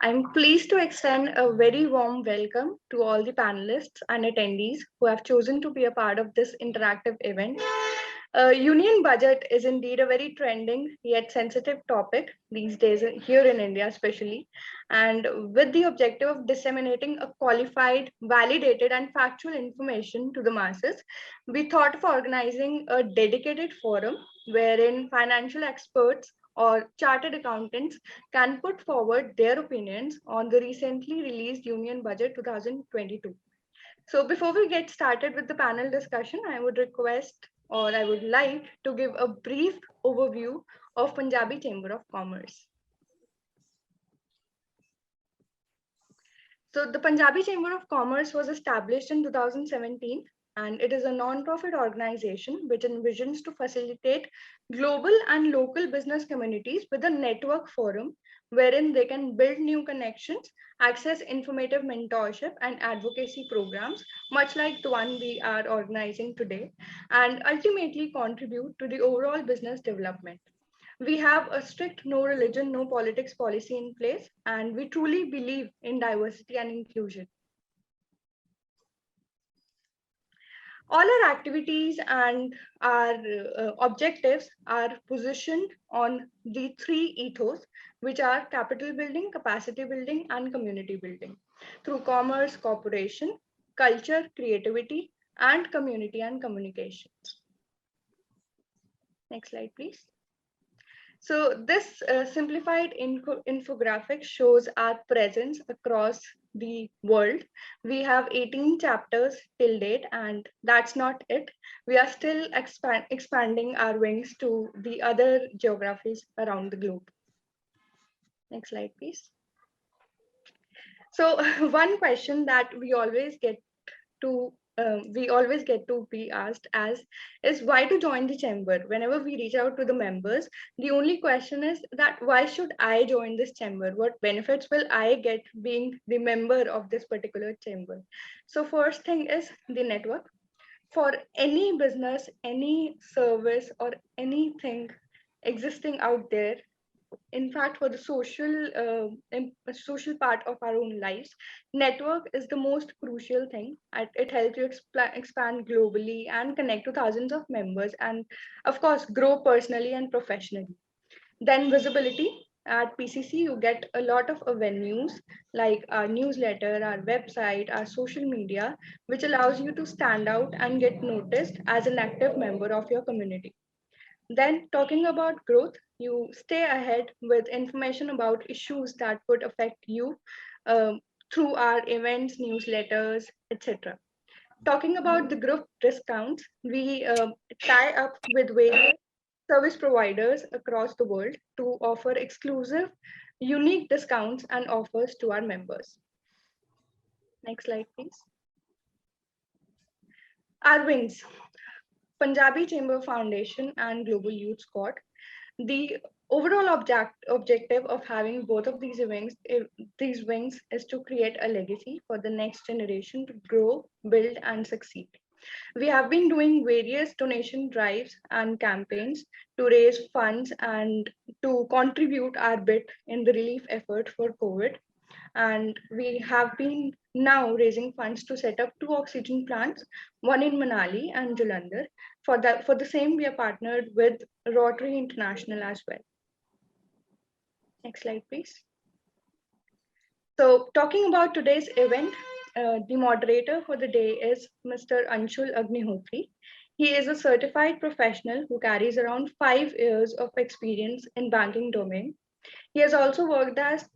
I'm pleased to extend a very warm welcome to all the panelists and attendees who have chosen to be a part of this interactive event. Union budget is indeed a very trending yet sensitive topic these days here in India, especially, and with the objective of disseminating a qualified, validated, and factual information to the masses, we thought of organizing a dedicated forum wherein financial experts or chartered accountants can put forward their opinions on the recently released Union Budget 2022. So before we get started with the panel discussion, I would request or I would like to give a brief overview of Punjabi Chamber of Commerce. So the Punjabi Chamber of Commerce was established in 2017 and it is a non-profit organization which envisions to facilitate global and local business communities with a network forum wherein they can build new connections, access informative mentorship and advocacy programs, much like the one we are organizing today, and ultimately contribute to the overall business development. We have a strict no religion, no politics policy in place, and we truly believe in diversity and inclusion. All our activities and our objectives are positioned on the three ethos, which are capital building, capacity building, and community building through commerce, cooperation, culture, creativity, and community and communications. Next slide, please. So this simplified infographic shows our presence across the world. We have 18 chapters till date, and that's not it. We are still expanding our wings to the other geographies around the globe. Next slide, please. So one question that we always get to be asked as is why to join the chamber. Whenever we reach out to the members, the only question is that why should I join this chamber? What benefits will I get being the member of this particular chamber? So first thing is the network. For any business, any service, or anything existing out there, in fact, for the social part of our own lives, network is the most crucial thing. It helps you expand globally and connect to thousands of members, and of course, grow personally and professionally. Then visibility. At PCC, you get a lot of avenues like our newsletter, our website, our social media, which allows you to stand out and get noticed as an active member of your community. Then, talking about growth, you stay ahead with information about issues that would affect you through our events, newsletters, etc. Talking about the group discounts, we tie up with various service providers across the world to offer exclusive, unique discounts and offers to our members. Next slide, please. Our wings. Punjabi Chamber Foundation and Global Youth Squad. The overall objective of having both of these wings is to create a legacy for the next generation to grow, build, and succeed. We have been doing various donation drives and campaigns to raise funds and to contribute our bit in the relief effort for COVID. And we have been now raising funds to set up 2 oxygen plants, one in Manali and Jalandhar. For the same, we are partnered with Rotary International as well. Next slide, please. So talking about today's event, the moderator for the day is Mr. Anshul Agnihotri. He is a certified professional who carries around 5 years of experience in banking domain. He has also worked as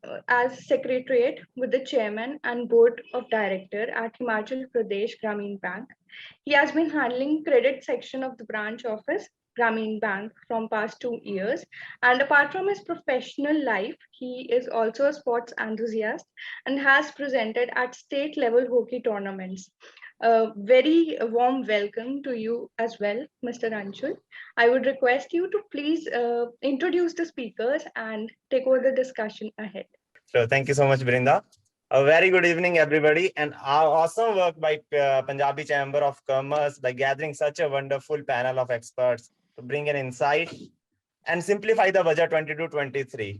secretariat with the chairman and board of director at Himachal Pradesh Grameen Bank. He has been handling credit section of the branch office, Grameen Bank, from past 2 years. And apart from his professional life, he is also a sports enthusiast and has presented at state level hockey tournaments. A very warm welcome to you as well, Mr. Anshul. I would request you to please introduce the speakers and take over the discussion ahead. So thank you so much, Brinda. A very good evening, everybody, and awesome work by Punjabi Chamber of Commerce by gathering such a wonderful panel of experts to bring an insight and simplify the budget 22-23.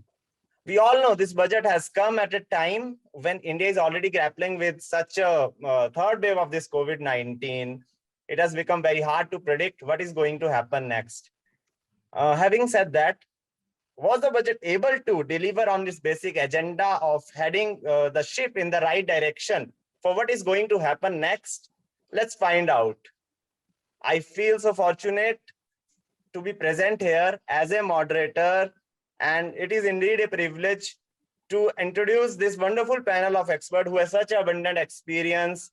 We all know this budget has come at a time when India is already grappling with such a third wave of this COVID-19. It has become very hard to predict what is going to happen next. Having said that, was the budget able to deliver on this basic agenda of heading the ship in the right direction for what is going to happen next? Let's find out. I feel so fortunate to be present here as a moderator, and it is indeed a privilege to introduce this wonderful panel of experts who has such abundant experience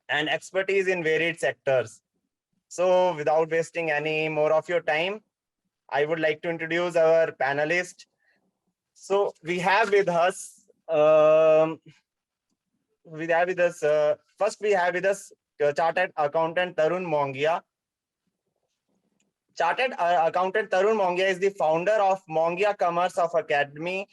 and expertise in varied sectors. So without wasting any more of your time, I would like to introduce our panelists. So we have with us, first we have with us Chartered Accountant Tarun Mongia. Chartered Accountant Tarun Mongia is the founder of Mongia Commerce of Academy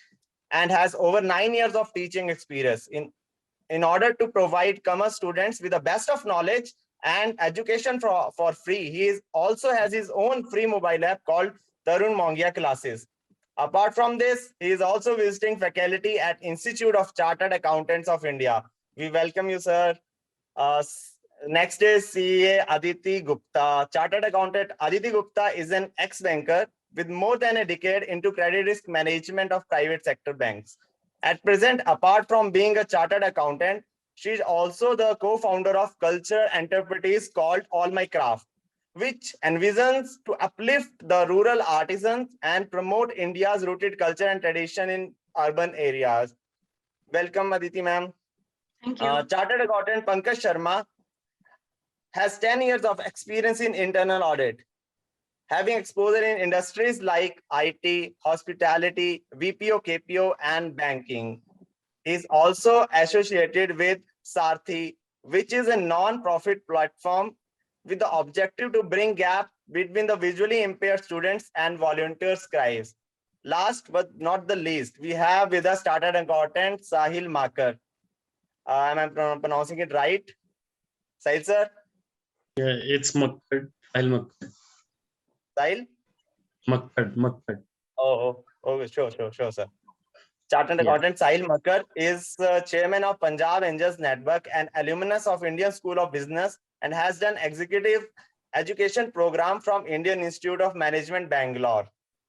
and has over 9 years of teaching experience in order to provide commerce students with the best of knowledge and education for free. He also has his own free mobile app called Tarun Mongia Classes. Apart from this, he is also visiting faculty at Institute of Chartered Accountants of India. We welcome you, sir. Next is CA Aditi Gupta. Chartered Accountant Aditi Gupta is an ex-banker with more than a decade into credit risk management of private sector banks. At present, apart from being a chartered accountant, she is also the co-founder of culture enterprise called All My Craft, which envisions to uplift the rural artisans and promote India's rooted culture and tradition in urban areas. Welcome, Aditi ma'am. Thank you. Chartered Accountant Pankaj Sharma has 10 years of experience in internal audit, having exposure in industries like IT, hospitality, VPO, KPO, and banking. He is also associated with Sarthi, which is a non-profit platform with the objective to bring gap between the visually impaired students and volunteer scribes. Last but not the least, we have with us Chartered Accountant Sahil Makar. Am I pronouncing it right? Sahil sir? Yeah, it's Makkad. Sahil Sahil? Makkad. Oh, sure, sir. Chartered Accountant Sahil Makar is chairman of Punjab Angels Network and alumnus of Indian School of Business and has done executive education program from Indian Institute of Management, Bangalore.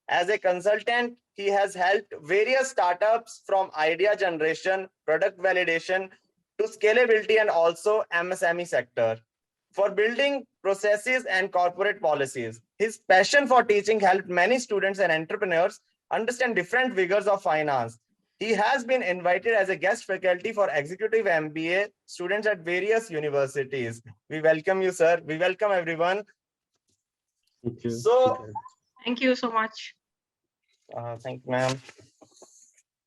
As a consultant, he has helped various startups from idea generation, product validation to scalability and also MSME sector. For building processes and corporate policies, his passion for teaching helped many students and entrepreneurs understand different vigors of finance. He has been invited as a guest faculty for executive MBA students at various universities. We welcome you, sir. We welcome everyone. Thank you. So, Thank you so much. thank you, ma'am.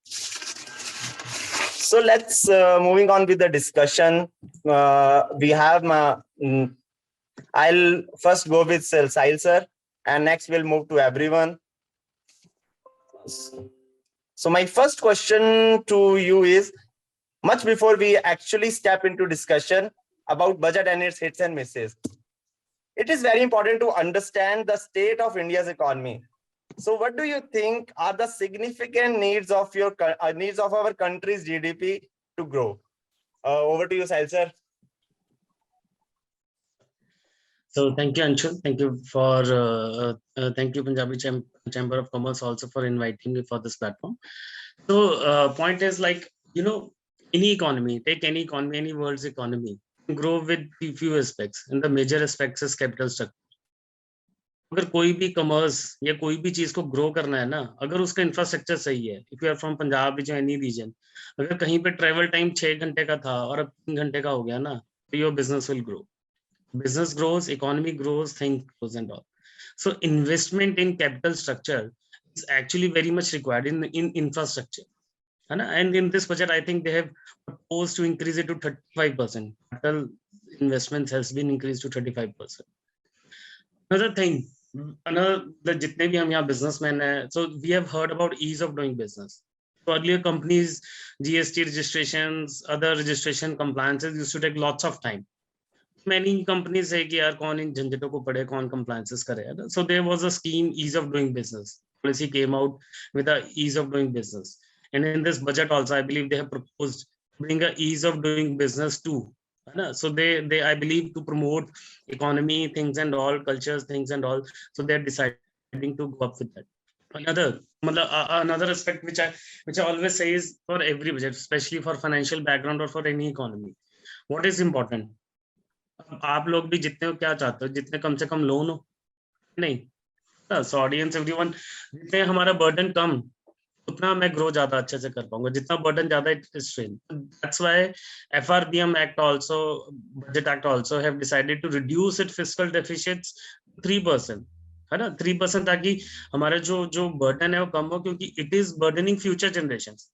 So let's moving on with the discussion. We have I'll first go with Sahil sir, and next we'll move to everyone. So my first question to you is, much before we actually step into discussion about budget and its hits and misses, it is very important to understand the state of India's economy. So what do you think are the significant needs of our country's GDP to grow? Over to you, Sahil sir. So thank you, Anshul. Thank you for thank you, Punjabi Chamber of Commerce, also for inviting me for this platform. So point is, like, any economy, take any economy, any world's economy, grow with few aspects, and the major aspects is capital structure. अगर कोई भी commerce या कोई भी चीज को grow करना है ना, अगर उसका इंफ्रास्ट्रक्चर सही है, if you are from Punjab जो एनी रीजन, अगर कहीं पे ट्रेवल टाइम 6 घंटे का था और अब 3 घंटे का हो गया ना, तो your business will grow. Business grows, economy grows, things grows and all. So investment in capital structure is actually very much required in infrastructure. And in this budget, I think they have proposed to increase it to 35%. Capital investments has been increased to 35%. Another thing, the jitne bhi hum yahan businessmen hai, so we have heard about ease of doing business. So earlier companies, GST registrations, other registration compliances used to take lots of time. Many companies say कि यार कौन इन झंझटों को पढ़े, कौन compliances करे. So there was a scheme ease of doing business. policy came out with the ease of doing business. And in this budget also, I believe they have proposed bring a ease of doing business too. So they I believe to promote economy things and all, cultures things and all. So they're deciding to go up with that. Another aspect which I always say is for every budget, especially for financial background or for any economy, what is important? आप लोग भी जितने हो क्या चाहते हो, जितने कम से कम लोन हो, नहीं सो ऑडियंस एवरीवन, जितने हमारा बर्डन कम उतना मैं ग्रो ज्यादा अच्छे से कर पाऊंगा, जितना बर्डन ज्यादा strain. That's why FRBM act also, budget act also have decided to reduce it fiscal deficits 3%, है ना, 3%, ताकि हमारा जो बर्डन है वो कम हो, क्योंकि it is burdening future generations.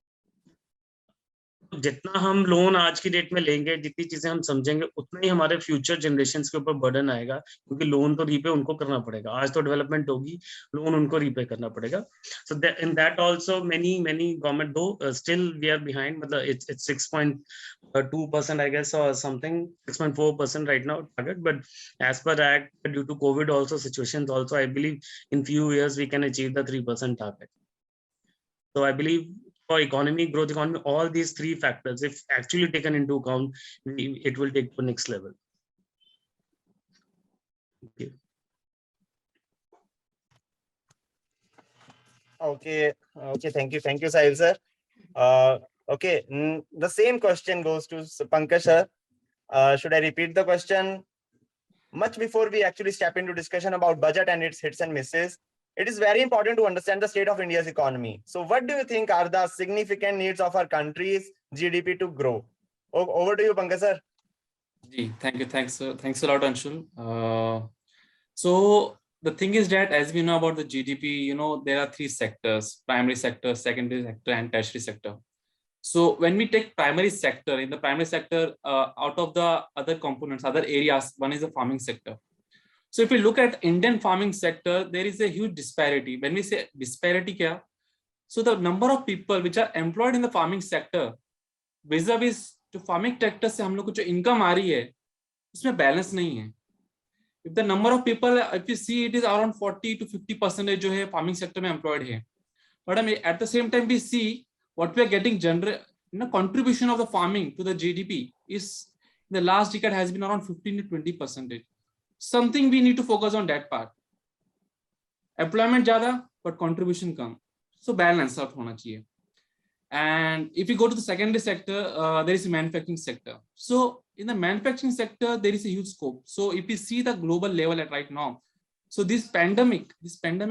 जितना हम लोन आज की डेट में लेंगे, जितनी चीजें हम समझेंगे, उतना ही हमारे फ्यूचर जनरेशंस के ऊपर बर्डन आएगा, क्योंकि लोन तो रीपे उनको करना पड़ेगा. आज तो डेवलपमेंट होगी, लोन उनको रीपे करना पड़ेगा. So in that also many government though still we are behind, मतलब इट्स 6.2% आई गेस और something 6.4% right now target, but as per act due to Covid also situations also I believe in few years we can achieve the 3% target. So I believe for economy, growth economy, all these three factors, if actually taken into account, it will take to next level. Okay. Okay. Thank you, Sahil sir. Okay, the same question goes to Pankaj sir. Should I repeat the question? Much before we actually step into discussion about budget and its hits and misses, it is very important to understand the state of India's economy. So what do you think are the significant needs of our country's GDP to grow? Over to you, Pankaj sir. Thank you. Thanks a lot, Anshul. So the thing is that as we know about the GDP, there are three sectors: primary sector, secondary sector, and tertiary sector. So when we take primary sector, in the primary sector, out of the other components, other areas, one is the farming sector. So if we look at Indian farming sector, there is a huge disparity. When we say disparity, so the number of people which are employed in the farming sector vis-a-vis to farming sector से हम लोग को जो income आ रही है, उसमें balance नहीं है. If the number of people, if you see, it is around 40 to 50% जो है farming sector में employed है. But at the same time, we see what we are getting contribution of the farming to the GDP is in the last decade has been around 15 to 20%. Something we need to focus on that part. Employment ज़्यादा, but contribution come. So balance out होना चाहिए. And if we go to the secondary sector, there is a manufacturing sector. So in the manufacturing sector, there is a huge scope. So if we see the global level at right now, so this pandemic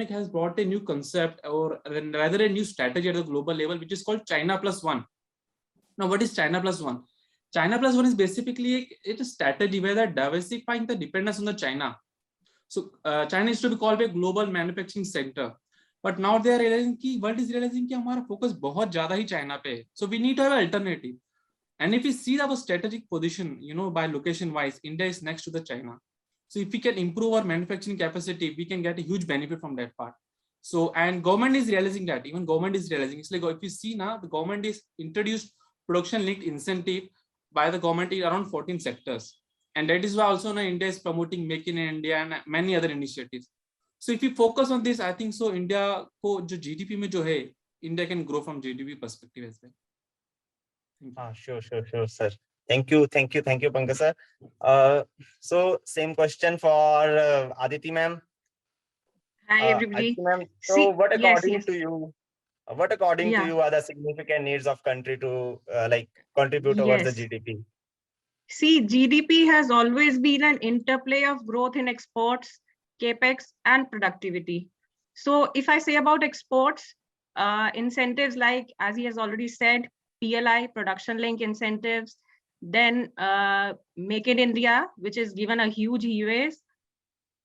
has brought a new concept, or rather a new strategy at the global level, which is called China Plus One. Now, what is China Plus One? China Plus One is basically a strategy where they're diversifying the dependence on the China. So China used to be called a global manufacturing center, but now they are realizing कि world is realizing कि हमारा focus बहुत ज़्यादा ही China पे है. So we need to have an alternative. And if we see our strategic position, by location wise, India is next to the China. So if we can improve our manufacturing capacity, we can get a huge benefit from that part. So, and government is realizing that. Even government is realizing. It's like if you see now, the government is introduced production linked incentive by the government in around 14 sectors. And that is why also now India is promoting Make in India and many other initiatives. So if you focus on this, I think so India ko jo GDP mein jo hai, India can grow from GDP perspective as well. Sure, sir. Thank you, Pankaj sir. So same question for Aditi ma'am. Hi, everybody. Aditi ma'am, so what according to you, Yeah. to you are the significant needs of country to contribute towards the Yes. GDP? See, GDP has always been an interplay of growth in exports, capex, and productivity. So if I say about exports, incentives like, as he has already said, PLI, production link incentives, then Make in India, which is given a huge leeway.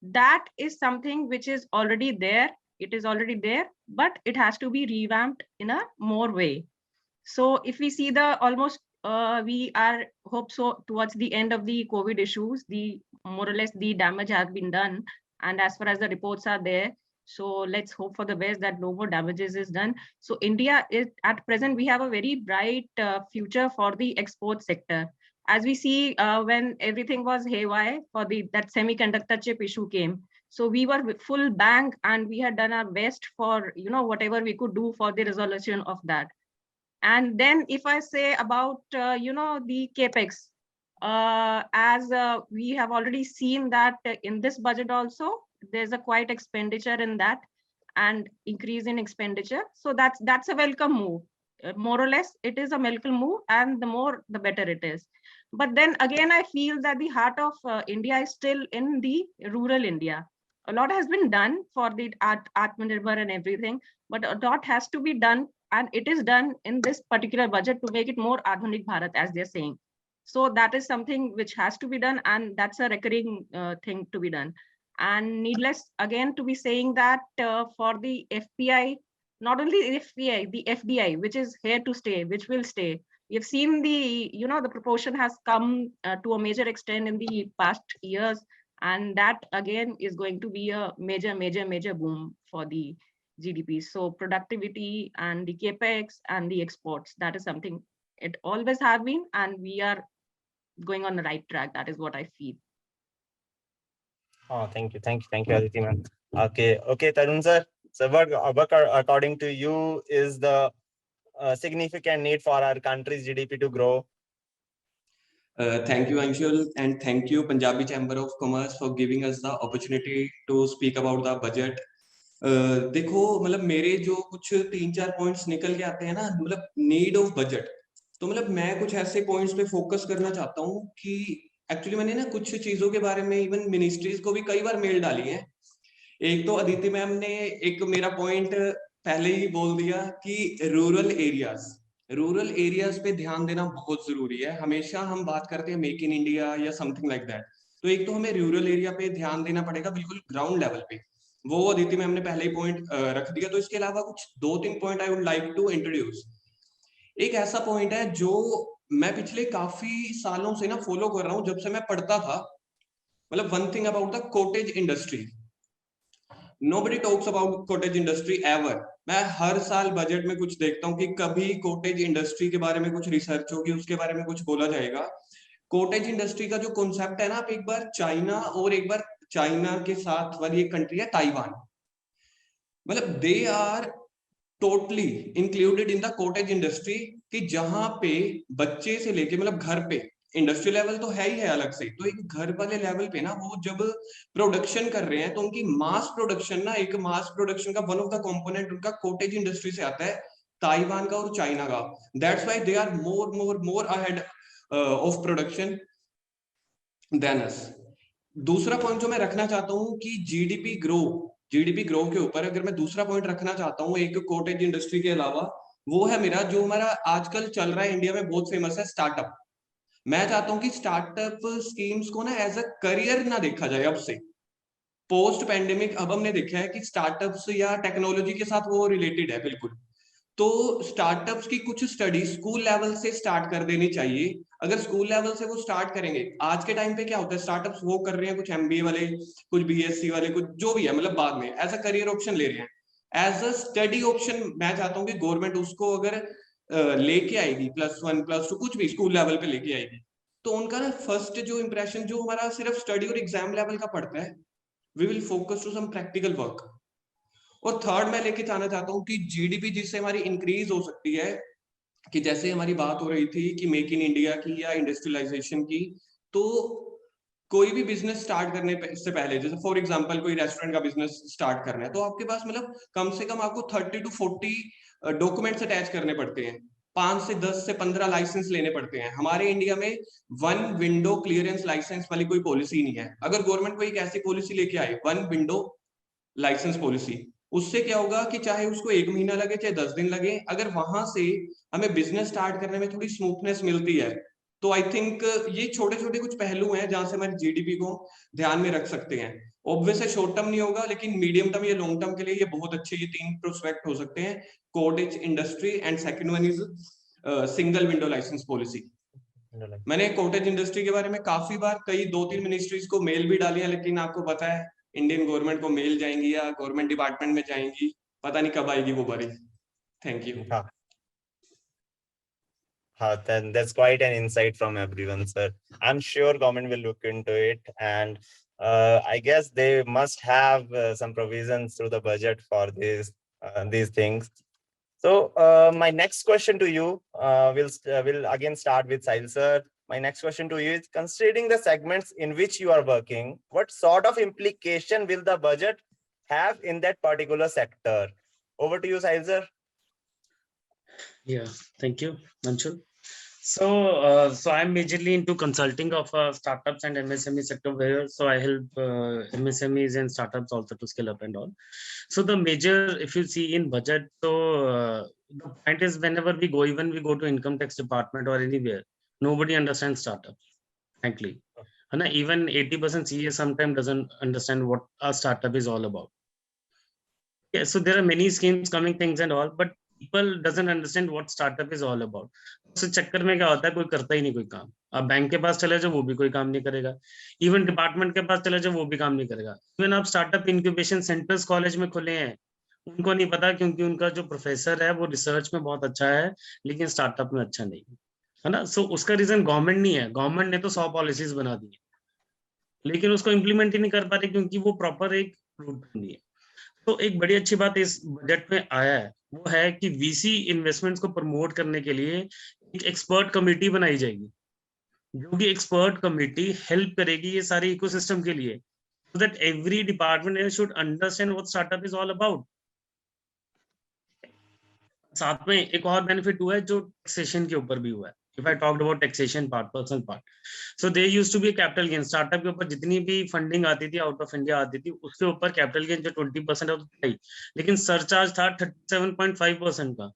That is something which is already there. It is already there, but it has to be revamped in a more way. So if we see the almost, we are hope so towards the end of the COVID issues, the more or less the damage has been done. And as far as the reports are there, so let's hope for the best that no more damages is done. So India is at present, we have a very bright future for the export sector. As we see when everything was haywire for that semiconductor chip issue came. So we were with full bank, and we had done our best for, whatever we could do for the resolution of that. And then if I say about, the capex, as we have already seen that in this budget also, there's a quite expenditure in that and increase in expenditure. So that's a welcome move. More or less, it is a welcome move, and the more, the better it is. But then again, I feel that the heart of India is still in the rural India. A lot has been done for the Atmanirbhar and everything, but a lot has to be done, and it is done in this particular budget to make it more Adhunik Bharat, as they're saying. So that is something which has to be done, and that's a recurring thing to be done. And needless again to be saying that for the FPI, not only the FPI, the FDI, which is here to stay, which will stay. We have seen the proportion has come to a major extent in the past years, and that again is going to be a major boom for the GDP. So productivity and the capex and the exports, that is something it always have been, and we are going on the right track. That is what I feel. Oh, thank you, Aditi ma'am. Okay, Tarun sir. So what according to you is the significant need for our country's GDP to grow? Thank you, Anshul, and thank you, Punjabi Chamber of Commerce, for giving us the opportunity to speak about the budget. देखो मतलब मेरे जो कुछ 3-4 points निकल के आते हैं ना, मतलब नीड ऑफ बजट, तो मतलब मैं कुछ ऐसे पॉइंट्स पे फोकस करना चाहता हूँ कि एक्चुअली मैंने ना कुछ चीजों के बारे में इवन मिनिस्ट्रीज को भी कई बार मेल डाली है। एक तो अदिति मैम ने एक मेरा पॉइंट पहले ही बोल दिया कि रूरल एरियाज पे ध्यान देना बहुत जरूरी है। हमेशा हम बात करते हैं मेक इन इंडिया या समथिंग लाइक दैट, तो एक तो हमें रूरल एरिया पे ध्यान देना पड़ेगा बिल्कुल ग्राउंड लेवल पे, वो अदिति मैम ने पहले ही पॉइंट रख दिया। तो इसके अलावा कुछ 2-3 point I would like to introduce. एक ऐसा पॉइंट है जो मैं पिछले काफी सालों से ना फॉलो कर रहा हूँ, जब से मैं पढ़ता था। मतलब one thing about the cottage industry, nobody talks about cottage industry ever. मैं हर साल बजट में कुछ देखता हूँ कि कभी कॉटेज इंडस्ट्री के बारे में कुछ रिसर्च होगी, उसके बारे में कुछ बोला जाएगा। कॉटेज इंडस्ट्री का जो कॉन्सेप्ट है ना, आप एक बार चाइना और एक बार चाइना के साथ वाली एक कंट्री है ताइवान, मतलब they are totally included in the cottage industry, कि जहां पे बच्चे से लेके मतलब घर पे, इंडस्ट्री लेवल तो है ही है अलग से, तो एक घर वाले लेवल पे ना वो जब प्रोडक्शन कर रहे हैं तो उनकी मास प्रोडक्शन ना, एक मास प्रोडक्शन का वन ऑफ द कंपोनेंट उनका कॉटेज इंडस्ट्री से आता है, ताइवान का और चाइना का। That's why they are more ahead of production than us. दूसरा पॉइंट जो मैं रखना चाहता हूँ कि जीडीपी ग्रो के ऊपर अगर मैं दूसरा पॉइंट रखना चाहता हूँ एक कॉटेज इंडस्ट्री के अलावा, वो है मेरा जो हमारा आजकल चल रहा है इंडिया में बहुत फेमस है, स्टार्टअप। मैं चाहता हूं कि स्टार्टअप स्कीम्स को ना एज अ करियर ना देखा जाए। अब से पोस्ट पैंडेमिक अब हमने देखा है कि स्टार्टअप्स या टेक्नोलॉजी के साथ वो रिलेटेड है बिल्कुल, तो स्टार्टअप्स की कुछ स्टडी स्कूल लेवल से स्टार्ट कर देनी चाहिए। अगर स्कूल लेवल से वो स्टार्ट करेंगे, आज के टाइम पे क्या होता है, स्टार्टअप्स वो कर रहे हैं कुछ एमबीए वाले, कुछ बीएससी वाले, कुछ जो भी है, मतलब बाद में एज अ करियर ऑप्शन ले रहे हैं, एज अ स्टडी ऑप्शन मैं चाहता हूँ कि गवर्नमेंट उसको अगर लेके आएगी +1 +2 कुछ भी स्कूल लेवल पे लेके आएगी, तो उनका ना फर्स्ट जो इंप्रेशन जो हमारा सिर्फ स्टडी और एग्जाम लेवल का पड़ता है, we will focus to some practical work. और थर्ड मैं लेके जाना चाहता हूँ कि जीडीपी जिससे हमारी इंक्रीज हो सकती है, कि जैसे हमारी बात हो रही थी कि मेक इन इंडिया की या इंडस्ट्रियलाइजेशन की, तो कोई भी बिजनेस स्टार्ट करने से पहले, जैसे फॉर एग्जांपल कोई रेस्टोरेंट का बिजनेस स्टार्ट करना है, तो आपके पास मतलब कम से कम आपको 30 to 40 डॉक्यूमेंट्स अटैच करने पड़ते हैं, 5 से 10 से 15 लाइसेंस लेने पड़ते हैं। हमारे इंडिया में 1 विंडो क्लियरेंस लाइसेंस वाली कोई पॉलिसी नहीं है। अगर गवर्नमेंट कोई एक ऐसी पॉलिसी लेके आए 1 विंडो लाइसेंस पॉलिसी, उससे क्या होगा कि चाहे उसको 1 महीना लगे चाहे 10 दिन लगे, अगर वहां से हमें बिजनेस स्टार्ट करने में थोड़ी स्मूथनेस मिलती है, तो आई थिंक ये छोटे छोटे कुछ पहलू हैं जहां से हमारी जीडीपी को ध्यान में रख सकते हैं। ऑब्वियसली शॉर्ट टर्म नहीं होगा, लेकिन मीडियम टर्म या लॉन्ग टर्म के लिए ये बहुत अच्छे ये 3 प्रोस्पेक्ट हो सकते हैं, cottage industry and second one is single window licence policy. मैंने कॉटेज इंडस्ट्री के बारे में काफी बार कई 2-3 मिनिस्ट्रीज को मेल भी डाली है, लेकिन आपको पता है इंडियन गवर्नमेंट को मेल जाएंगी या गवर्नमेंट डिपार्टमेंट में जाएंगी, पता नहीं कब आएगी वो बारी। Thank you. Then that's quite an insight from everyone, sir. I'm sure government will look into it, and I guess they must have some provisions through the budget for these things. So my next question to you will again start with Sahil sir. My next question to you is, considering the segments in which you are working, what sort of implication will the budget have in that particular sector? Over to you, Sahil sir. Yeah, thank you, Anshul. So, so I'm majorly into consulting of startups and MSME sector where, so I help MSMEs and startups also to scale up and all. So the major, if you see in budget, so the point is whenever we go, even we go to income tax department or anywhere, nobody understands startup, frankly. And even 80% CA sometimes doesn't understand what a startup is all about. Yeah, so there are many schemes coming, things and all, but people doesn't understand what startup is all about. उस चक्कर में क्या होता है, कोई करता ही नहीं कोई काम. आप बैंक के पास चले जाओ, वो भी कोई काम नहीं करेगा. इवन डिपार्टमेंट के पास चले जाओ, वो भी काम नहीं करेगा. इवन आप स्टार्टअप इंक्यूबेशन सेंटर्स कॉलेज में खुले हैं, उनको नहीं पता क्योंकि उनका जो प्रोफेसर है वो रिसर्च में बहुत अच्छा है, लेकिन स्टार्टअप में अच्छा नहीं है ना. सो उसका रीजन गवर्नमेंट नहीं है. गवर्नमेंट ने तो 100 पॉलिसीज बना दी है, लेकिन उसको इम्प्लीमेंट ही नहीं कर पा रही क्योंकि वो प्रॉपर एक रूट नहीं है. तो एक बड़ी अच्छी बात इस बजट में आया है, वो है कि वीसी इन्वेस्टमेंट्स को प्रमोट करने के लिए एक एक्सपर्ट कमेटी बनाई जाएगी, जो कि एक्सपर्ट कमेटी हेल्प करेगी ये सारे इकोसिस्टम के लिए, so that every department should understand what startup is all about. साथ में एक और बेनिफिट हुआ है जो टैक्सेशन के ऊपर भी हुआ है. If I talked about taxation part, personal part, so there used to be a capital gain. Startup के ऊपर जितनी भी फंडिंग आती थी आउट ऑफ इंडिया आती थी, उसके ऊपर कैपिटल गेन जो 20% है था, लेकिन सरचार्ज था 37.5% का.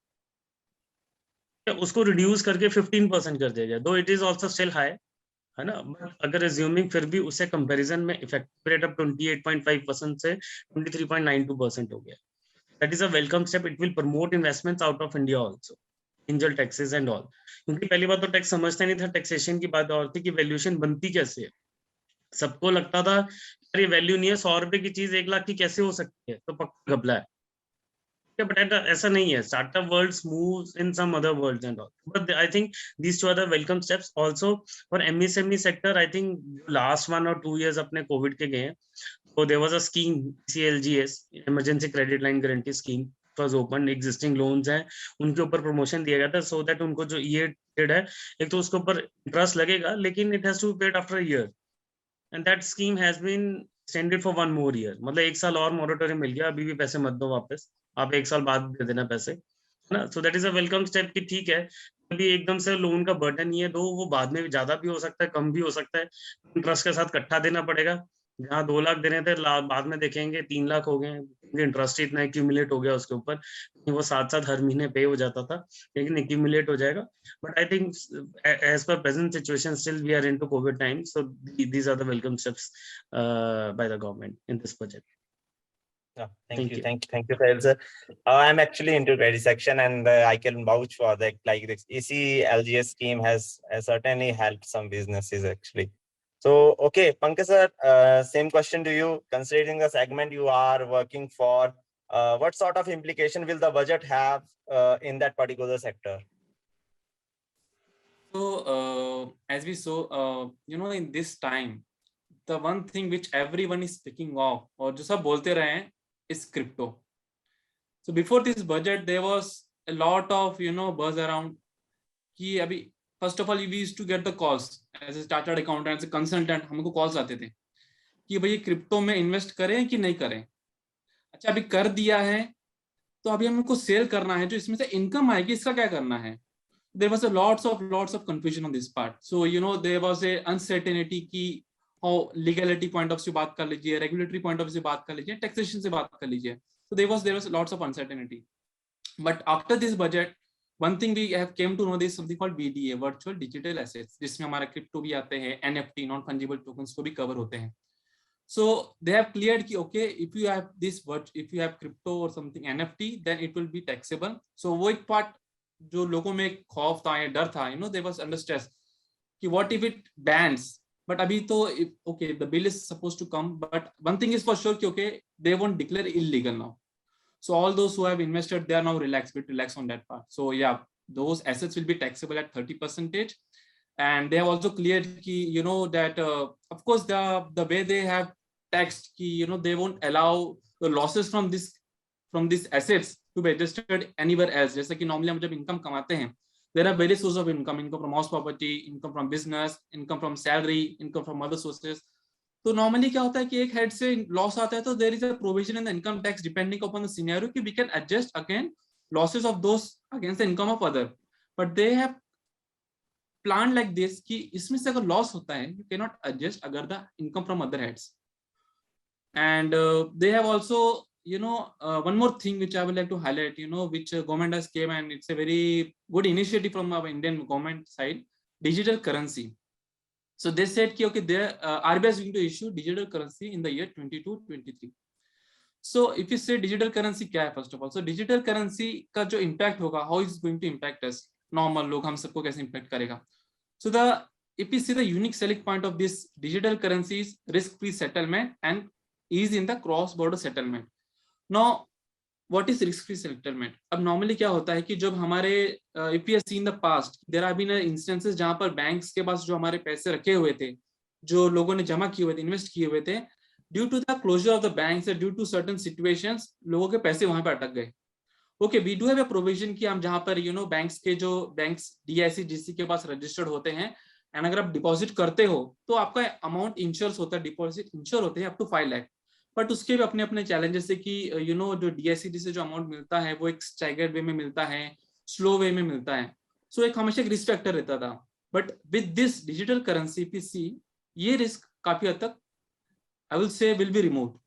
उसको रिड्यूस करके 15% कर दिया गया, दो it is also still high, है ना. बट अगर एज्यूमिंग फिर भी उससे कंपैरिजन में इफेक्टिव रेट अब 28.5% से 23.92% हो गया. That is a welcome step. It will promote investments out of India also. Angel taxes and all. क्योंकि पहली बात तो टैक्स समझता नहीं था, टैक्सेशन की बात और थी कि वैल्यूएशन बनती कैसे है. सबको लगता था अरे वैल्यू नहीं है, 100 रुपए की चीज 1 लाख की कैसे हो सकती है, तो पक्का घपला है. But ऐसा नहीं है. Startup worlds moves in some other worlds and all. But I think these two are the welcome steps. Also for MSME sector, I think last 1 or 2 years अपने कोविड के गए हैं. So there was a scheme, CLGS, Emergency Credit Line Guarantee Scheme, was open. Existing loans हैं, उनके ऊपर promotion दिया गया था, so that उनको जो ये पीरियड है, एक तो उसके ऊपर इंटरेस्ट लगेगा, लेकिन it has to be paid after a year, and that scheme has been extended for 1 more year. मतलब 1 साल और मोरेटोरियम मिल गया, अभी भी पैसे मत दो वापस, आप 1 साल बाद दे देना पैसे, है ना. So that is a welcome step कि ठीक है, अभी एकदम से लोन का बर्डन नहीं है, दो वो बाद में ज्यादा भी हो सकता है, कम भी हो सकता है, इंटरेस्ट के साथ इकट्ठा देना पड़ेगा. जहाँ 2 लाख देने थे, बाद में देखेंगे 3 लाख हो गए, इंटरेस्ट इतना एक्यूमुलेट हो गया उसके ऊपर, वो साथ हर महीने पे हो जाता था, लेकिन एक्यूमुलेट हो जाएगा. But I think as per present situation still we are into Covid time, so these are the welcome steps by the government in this budget. Thank you, Sahil sir. I'm actually into credit section, and I can vouch for that. Like this ECLGS scheme has certainly helped some businesses actually. So, okay, Pankaj sir, same question to you. Considering the segment you are working for, what sort of implication will the budget have in that particular sector? So, as we saw, in this time, the one thing which everyone is speaking of, or जो सब बोलते रहे हैं, is crypto. So before this budget, there was a lot of buzz around. कि अभी first of all, we used to get the calls as a chartered accountant, as a consultant, हमको calls आते थे कि भाई क्रिप्टो में invest करें कि नहीं करें. अच्छा अभी कर दिया है तो अभी हमको सेल करना है, जो इसमें से इनकम आएगी इसका क्या करना है. There was a lots of confusion on this part. So there was a uncertainty कि लीगलिटी पॉइंट ऑफ व्यू बात कर लीजिए, रेगुलेटरी पॉइंट ऑफ व्यू से बात कर लीजिए, टैक्सेशन से बात कर लीजिए. So there was lots of uncertainty. But after this budget, one thing we have came to know, this something called VDA, virtual digital assets, जिसमें हमारा क्रिप्टो भी आते हैं, NFT, नॉन फंजिबल टोकन्स को भी कवर होते हैं. So they have cleared कि okay, if you have crypto or something NFT, then it will be taxable. So वो एक part जो लोगों में एक खौफ था या डर था, there was under stress कि what if it bans. But अभी तो okay, the bill is supposed to come, but one thing is for sure कि okay, they won't declare illegal now. So all those who have invested, they are now relaxed on that part. So yeah, those assets will be taxable at 30%. and they have also cleared key, that of course the way they have taxed key, they won't allow the losses from these assets to be adjusted anywhere else. जैसे कि normally हम जब income कमाते हैं, there are various sources of income from house property, income from business, income from salary, income from other sources. तो normally क्या होता है कि एक head से loss आता है, तो there is a provision in the income tax depending upon the scenario कि we can adjust again losses of those against the income of other. But they have planned like this कि इसमें से अगर loss होता है, you cannot adjust अगर the income from other heads. And they have also, one more thing which I would like to highlight, which government has came, and it's a very good initiative from our Indian government side, digital currency. So they said कि okay, RBI is going to issue digital currency in the year 22-23. So if you say digital currency क्या है, first of all, so digital currency का जो impact होगा, how is going to impact us, normal लोग, हम सबको कैसे impact करेगा? So if you see the unique selling point of this digital currency is risk-free settlement and ease in the cross-border settlement. Now, what is risk-free settlement? अब normally क्या होता है कि जब हमारे if we have seen the past, there have been instances जहाँ पर banks के पास जो हमारे पैसे रखे हुए थे, जो लोगों ने जमा किए हुए थे, invest किए हुए थे, due to the closure of the banks or due to certain situations, लोगों के पैसे वहां पे अटक गए. Okay, we do have a provision कि हम जहाँ पर banks के जो banks DIC GC के पास registered होते हैं, and अगर आप deposit करते हो तो आपका amount insures होता है, deposit insure होते हैं up to 5 lakh. बट उसके भी अपने अपने challenges है कि जो DIC से जो amount मिलता है वो एक staggered way में मिलता है, slow way में मिलता है. So एक हमेशा एक risk factor रहता था. But with this digital currency PC, ये risk काफी हद तक I will say will be removed.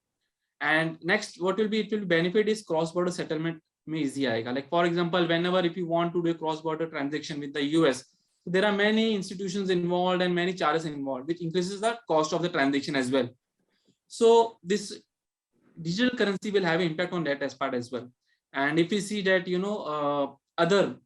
And next, what will be, it will benefit is cross-border settlement में easy आएगा. Like for example, whenever if you want to do a cross-border transaction with the US, so there are many institutions involved and many charges involved, which increases the cost of the transaction as well. So this digital currency will have an impact on that as part as well. And if we see that other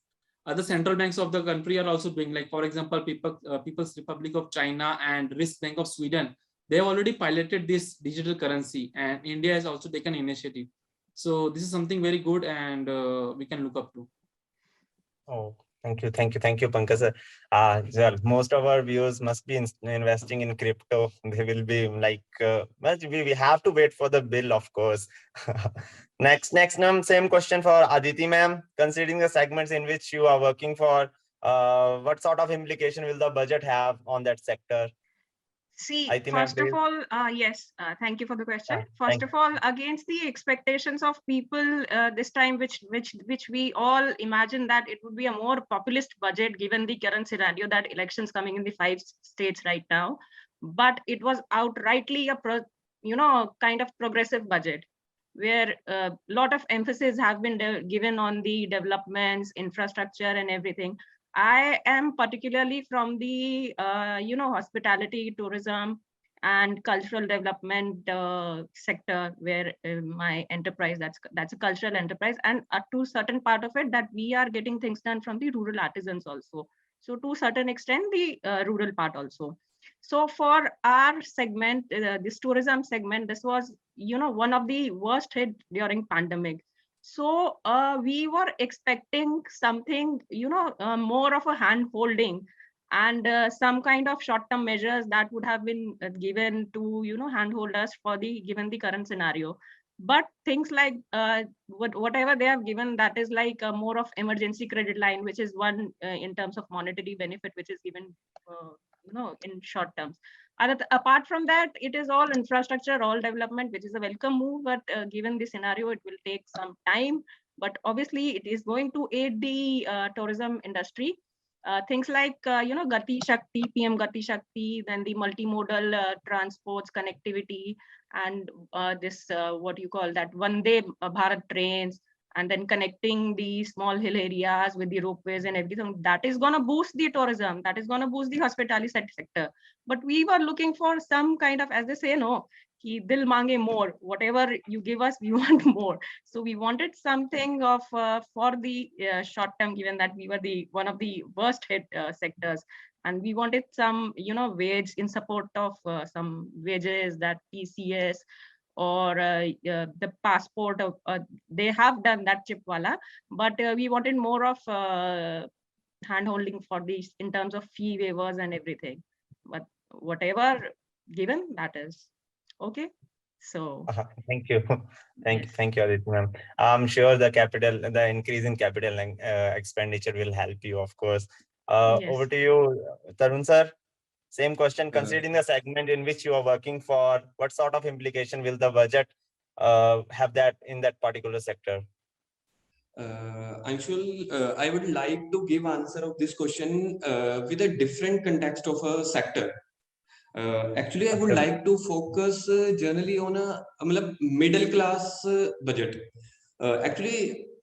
central banks of the country are also doing, like for example, People's Republic of China and Risk Bank of Sweden, they have already piloted this digital currency, and India has also taken initiative. So this is something very good, and we can look up to. Oh, thank you, Pankaj sir. Well, most of our viewers must be investing in crypto. They will be like, well, we have to wait for the bill, of course. Next, ma'am, same question for Aditi, ma'am. Considering the segments in which you are working for, what sort of implication will the budget have on that sector? See, Aditi, first ma'am, of all, yes, thank you for the question. Thank First of all, against the expectations of people this time, which we all imagine that it would be a more populist budget given the current scenario that elections coming in the 5 states right now, but it was outrightly a kind of progressive budget, where a lot of emphasis have been given on the developments, infrastructure, and everything. I am particularly from the hospitality, tourism, and cultural development sector, where my enterprise, that's a cultural enterprise, and to a certain part of it that we are getting things done from the rural artisans also. So to a certain extent, the rural part also. So for our segment, this tourism segment, this was one of the worst hit during pandemic. So we were expecting something, more of a hand holding and some kind of short-term measures that would have been given to, handhold us for given the current scenario. But things like whatever they have given, that is like more of emergency credit line, which is one in terms of monetary benefit, which is given, in short terms. Apart from that, it is all infrastructure, all development, which is a welcome move, but given the scenario, it will take some time. But obviously, it is going to aid the tourism industry. Things like, Gati Shakti, PM Gati Shakti, then the multimodal transports, connectivity, and this, what you call that, Vande Bharat trains, and then connecting the small hill areas with the ropeways and everything, that is going to boost the tourism, that is going to boost the hospitality sector. But we were looking for some kind of, as they say, no, ki dil mange more, whatever you give us, we want more. So we wanted something of for the short term, given that we were one of the worst hit sectors. And we wanted some, wage in support of some wages, that PCS, or the passport of, they have done that chip wala, but we wanted more of hand holding for these in terms of fee waivers and everything. But whatever given, that is okay. So Thank you. yes. Thank you, Aditi ma'am. I'm sure the increase in capital expenditure will help you, of course. Over Yes. to you, Tarun sir. Same question, Uh, considering the segment in which you are working for, what sort of implication will the budget have that in that particular sector? Anshul, I would like to give answer of this question with a different context of a sector. Actually, I would Okay. like to focus generally on a मतलब middle class budget. Actually,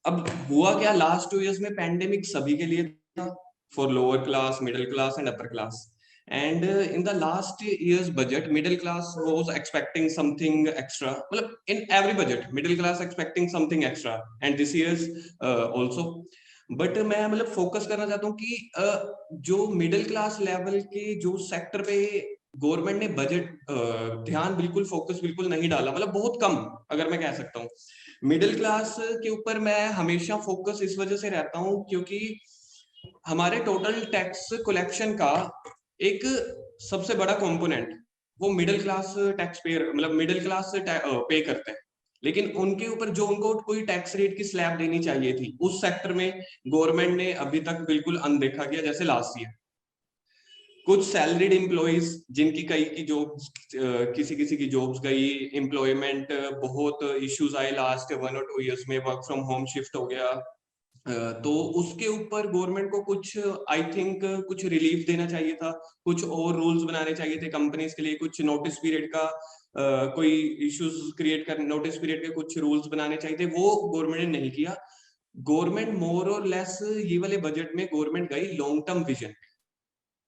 अब हुआ क्या last 2 years में pandemic सभी के लिए था for lower class, middle class and upper class. And in the last year's budget, middle class was expecting something extra. मतलब in every budget, middle class expecting something extra, and this year's also. But मैं मतलब focus करना चाहता हूँ कि जो middle class level के जो सेक्टर पे गवर्नमेंट ने बजट ध्यान बिल्कुल फोकस बिल्कुल नहीं डाला, मतलब बहुत कम अगर मैं कह सकता हूँ। मिडिल क्लास के ऊपर मैं हमेशा फोकस इस वजह से रहता हूँ क्योंकि हमारे टोटल टैक्स कलेक्शन का एक सबसे बड़ा कंपोनेंट वो मिडिल क्लास टैक्स पेयर मतलब मिडिल क्लास पे करते हैं, लेकिन उनके ऊपर जो उनको कोई टैक्स रेट की स्लैब देनी चाहिए थी उस सेक्टर में गवर्नमेंट ने अभी तक बिल्कुल अनदेखा किया। जैसे लास्ट ईयर कुछ सैलरीड एम्प्लॉइज जिनकी कई की जॉब्स किसी किसी की जॉब्स गई, एम्प्लॉयमेंट बहुत इश्यूज आए लास्ट 1 और 2 इयर्स में, वर्क फ्रॉम होम शिफ्ट हो गया, तो उसके ऊपर गवर्नमेंट को कुछ आई थिंक कुछ रिलीफ देना चाहिए था, कुछ और रूल्स बनाने चाहिए थे कंपनीज के लिए, कुछ नोटिस पीरियड का कोई इश्यूज क्रिएट कर नोटिस पीरियड के कुछ रूल्स बनाने चाहिए थे, वो गवर्नमेंट ने नहीं किया। गवर्नमेंट मोर और लेस ये वाले बजट में गवर्नमेंट गई लॉन्ग टर्म विजन।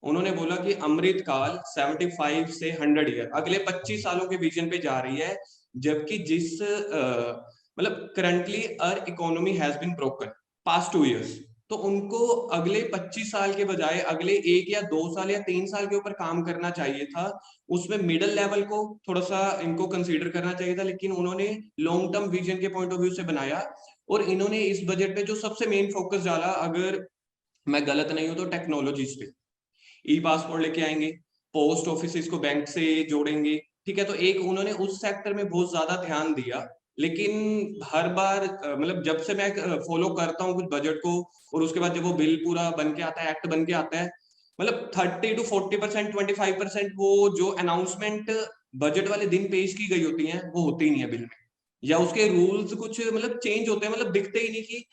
उन्होंने बोला कि अमृत काल 75 से 100 ईयर अगले 25 सालों के विजन पे जा रही है, जबकि जिस मतलब currently our economy has been broken past 2 years, तो उनको अगले 25 साल के बजाय अगले 1 या 2 साल या 3 साल के ऊपर काम करना चाहिए था। उसमें मिडिल लेवल को थोड़ा सा इनको कंसीडर करना चाहिए था, लेकिन उन्होंने लॉन्ग टर्म विजन के पॉइंट ऑफ व्यू से बनाया। और इन्होंने इस बजट पे जो सबसे मेन फोकस डाला, अगर मैं गलत नहीं हूं तो टेक्नोलॉजीज पे, ई पासपोर्ट लेके आएंगे, पोस्ट ऑफिस को बैंक से जोड़ेंगे, ठीक है। तो एक उन्होंने उस सेक्टर में बहुत ज्यादा ध्यान दिया, लेकिन हर बार मतलब जब से मैं फॉलो करता हूँ कुछ बजट को, और उसके बाद जब वो बिल पूरा बन के आता है, एक्ट बन के आता है, मतलब 30 to 40%, 25% वो जो अनाउंसमेंट बजट वाले दिन पेश की गई होती हैं वो होती ही नहीं है बिल में, या उसके रूल्स कुछ मतलब चेंज होते हैं, मतलब दिखते ही नहीं कि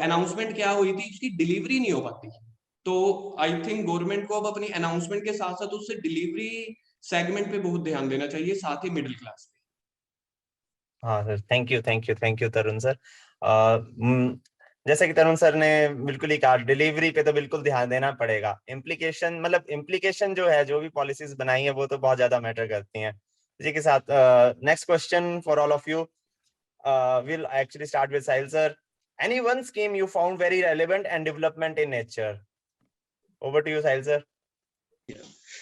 अनाउंसमेंट क्या हुई थी, उसकी डिलीवरी नहीं हो पाती। तो आई थिंक गवर्नमेंट को अब अपनी अनाउंसमेंट के साथ साथ उससे डिलीवरी सेगमेंट पे बहुत ध्यान देना चाहिए, साथ ही मिडिल क्लास पे। हाँ sir, thank you Tarun sir. जैसे कि तरुण सर ने बिल्कुल ही कहा, डिलीवरी पे तो बिल्कुल ध्यान देना पड़ेगा। इम्प्लीकेशन जो है, जो भी पॉलिसीज बनाई है वो तो बहुत ज्यादा मैटर करती हैं। इसी के साथ next question for all of you will actually start with Sahil sir. Any one scheme you found very relevant and development in nature? Over to you Sahil sir.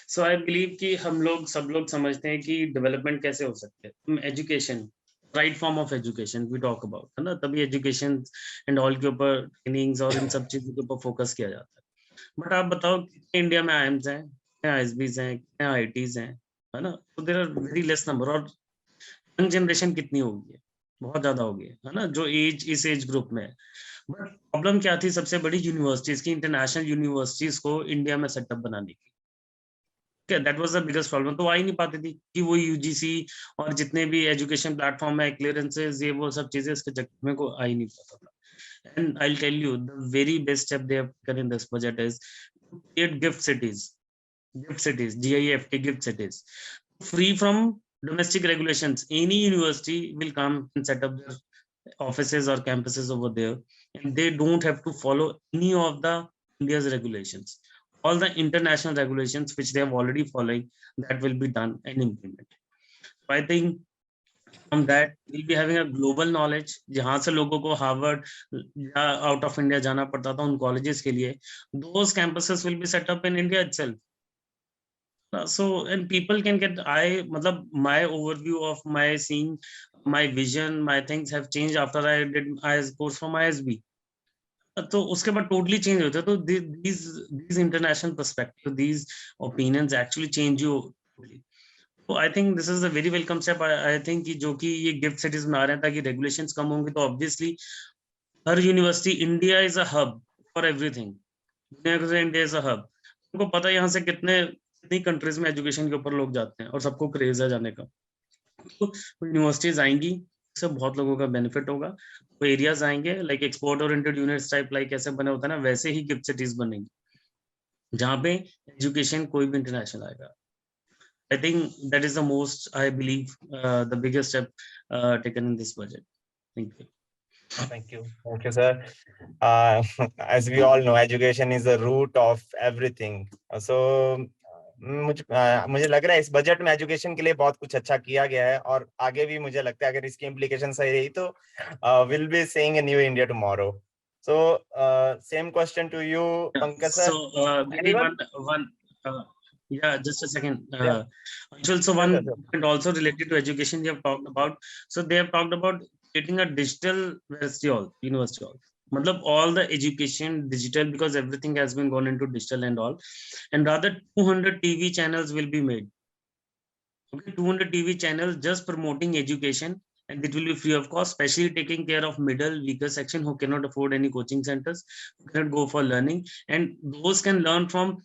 So I believe कि सब लोग समझते हैं कि डेवलपमेंट कैसे हो सकते हैं। Education, right form of education we talk about, है ना, तभी एजुकेशन एंड ऑल के ऊपर ट्रेनिंग्स और इन सब चीजों के ऊपर फोकस किया जाता है। बट आप बताओ कितने इंडिया में आईएम्स हैं, कितने आईएसबीज हैं, कितने आईआईटीज हैं, है ना? तो there are very less number. और यंग जनरेशन कितनी होगी? बहुत ज्यादा होगी, है ना, जो इस एज ग्रुप में है। बट प्रॉब्लम क्या थी सबसे बड़ी? यूनिवर्सिटीज की, इंटरनेशनल यूनिवर्सिटीज को इंडिया में सेटअप बनाने की। That was the biggest problem. तो आ ही नहीं पाती थी कि वो यूजीसी और जितने भी एजुकेशन प्लेटफॉर्म है, क्लियरेंसेस, ये वो सब चीजें इसके चक्कर में को आ ही नहीं पाता था। And I will tell you the very best step they have taken in this budget is create gift cities, GIFT, gift cities, free from domestic regulations. Any university will come and set up their offices or campuses over there, and they don't have to follow any of the India's regulations. All the international regulations which they have already following, that will be done and implemented. So I think from that we'll be having a global knowledge. जहाँ से लोगों को Harvard या out of India जाना पड़ता था उन colleges के लिए, those campuses will be set up in India itself. So and people can get, matlab my overview of my seeing, my vision, my things have changed after I did IS course from ISB. तो उसके बाद totally change होता है. तो these international perspective, these opinions actually change you totally. तो I think this is a very welcome step. I think कि जो कि ये गिफ्ट सिटीज बना रहे हैं ताकि रेगुलेशंस कम होंगे, तो obviously her university, India is a hub for everything. दुनिया का इंडिया इज अ हब. उनको पता है यहाँ से कितनी कंट्रीज में एजुकेशन के ऊपर लोग जाते हैं और सबको क्रेज है जाने का. तो यूनिवर्सिटीज आएंगी, इससे बहुत लोगों का बेनिफिट होगा. वो एरियाज आएंगे like export oriented units type, like ऐसे बने होता है ना, वैसे ही गिफ्ट सिटीज बनेंगी जहाँ पे एजुकेशन कोई भी इंटरनेशनल आएगा. I think that is the most, I believe, the biggest step taken in this budget. Thank you. Thank you, sir. As we all know, education is the root of everything. So मुझे लग रहा है इस budget में education के लिए बहुत कुछ अच्छा किया गया है, और आगे भी मुझे लगता है अगर इसकी इम्प्लीकेशन सही रही तो will be seeing a new India tomorrow. So same question to you, Pankaj sir. So maybe Anyone? one yeah, just a second. Yeah. Anshul, so one Sure. point also related to education you have talked about. So they have talked about creating a digital university hall. Matlab all the education digital, because everything has been gone into digital and all, and rather 200 TV channels will be made. Okay, 200 TV channels just promoting education, and it will be free of cost, especially taking care of middle weaker section who cannot afford any coaching centers, who cannot go for learning, and those can learn from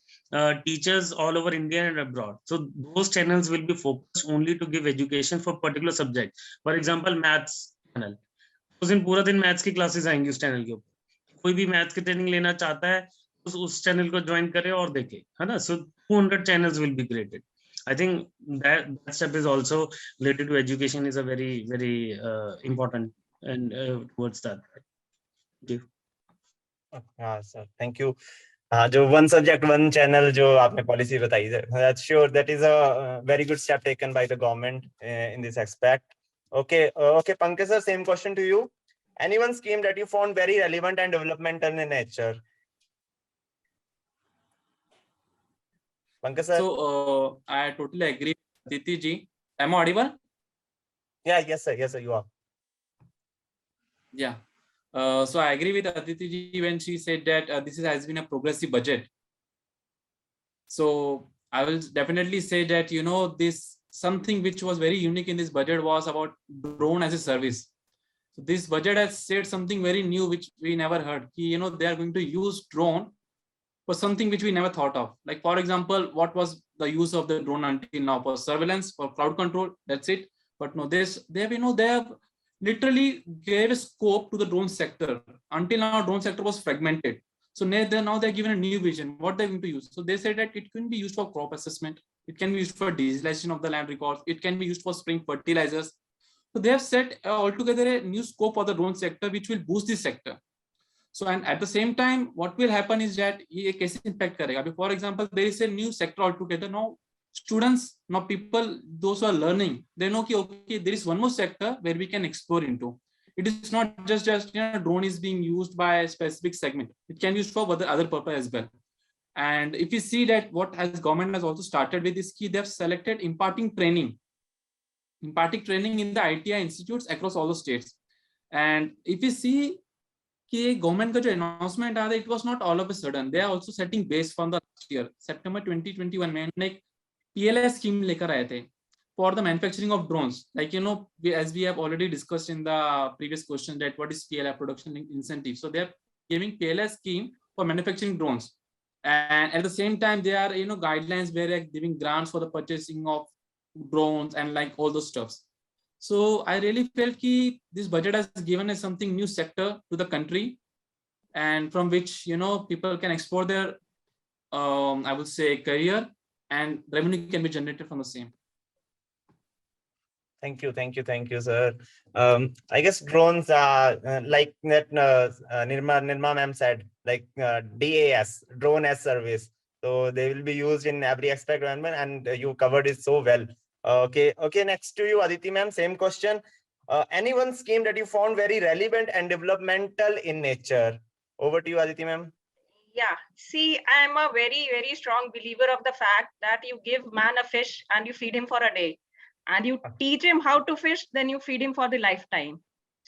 teachers all over India and abroad. So those channels will be focused only to give education for particular subject. For example, maths channel, उस दिन पूरा दिन maths की classes आएंगी उस channel के ऊपर. कोई भी मैथ्स की ट्रेनिंग लेना चाहता है उस चैनल को ज्वाइन करे और देखे, है ना. सो 200 channels will be created. I think that step is also related to education, is a very important and towards that. Thank you. हाँ सर, थैंक यू. हाँ, जो वन सब्जेक्ट वन चैनल जो आपने पॉलिसी बताई, that's sure that is a very good step taken by the government in this aspect. Okay, Pankaj sir, same question to you. Anyone scheme that you found very relevant and developmental in nature? Pankaj sir. So I totally agree with Aditi ji. Am I audible? Yeah, yes sir, you are. Yeah. So I agree with Aditi ji when she said that this has been a progressive budget. So I will definitely say that, this something which was very unique in this budget was about drone as a service. So this budget has said something very new which we never heard. They are going to use drone for something which we never thought of. Like, for example, what was the use of the drone until now? For surveillance, for crowd control, that's it. But no, they have literally gave a scope to the drone sector. Until now, drone sector was fragmented. So now they're given a new vision, what they're going to use. So they said that it can be used for crop assessment. It can be used for digitalization of the land records. It can be used for spraying fertilizers. So they have set altogether a new scope for the drone sector, which will boost this sector. So, and at the same time, what will happen is that ये कैसे impact करेगा? For example, there is a new sector altogether. Now, students, now people, those who are learning, they know okay, there is one more sector where we can explore into. It is not just drone is being used by a specific segment. It can be used for other purpose as well. And if you see that what has government has also started with this key, they have selected imparting training in the ITI institutes across all the states. And if you see कि government का जो announcement आया था, it was not all of a sudden. They are also setting base from the last year, September 2021 में उन्होंने एक PLI scheme लेकर आए थे for the manufacturing of drones. Like, as we have already discussed in the previous question, that what is PLI, production linked incentive. So they are giving PLI scheme for manufacturing drones, and at the same time they are guidelines where they are giving grants for the purchasing of drones and like all those stuffs. So I really felt that this budget has given us something new sector to the country, and from which people can explore their I would say career, and revenue can be generated from the same. Thank you, sir. I guess drones are like that Nirma ma'am said, like DAS, drone as service. So they will be used in every aspect, and you covered it so well. Okay, next to you, Aditi ma'am, same question. Any one scheme that you found very relevant and developmental in nature? Over to you, Aditi ma'am. Yeah, see, I'm a very strong believer of the fact that you give man a fish and you feed him for a day, and you teach him how to fish, then you feed him for the lifetime.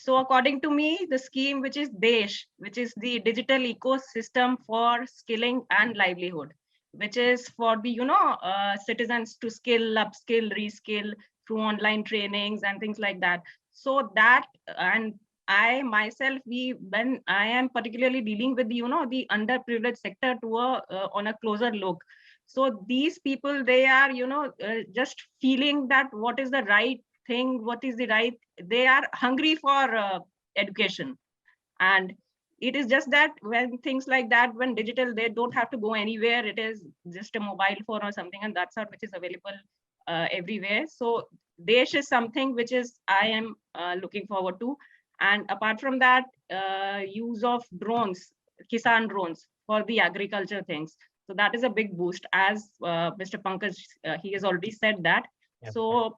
So according to me, the scheme which is DESH, which is the digital ecosystem for skilling and livelihood, which is for the citizens to skill, upskill, reskill through online trainings and things like that. So that, and I myself, when I am particularly dealing with the underprivileged sector on a closer look. So these people, they are just feeling that what is the right thing, what is the right, they are hungry for education. And it is just that when things like that, when digital, they don't have to go anywhere, it is just a mobile phone or something, and that's what which is available everywhere. So Desh is something which is I am looking forward to. And apart from that, use of drones, kisan drones for the agriculture things, so that is a big boost, as Mr. Pankaj, he has already said that. Yep. So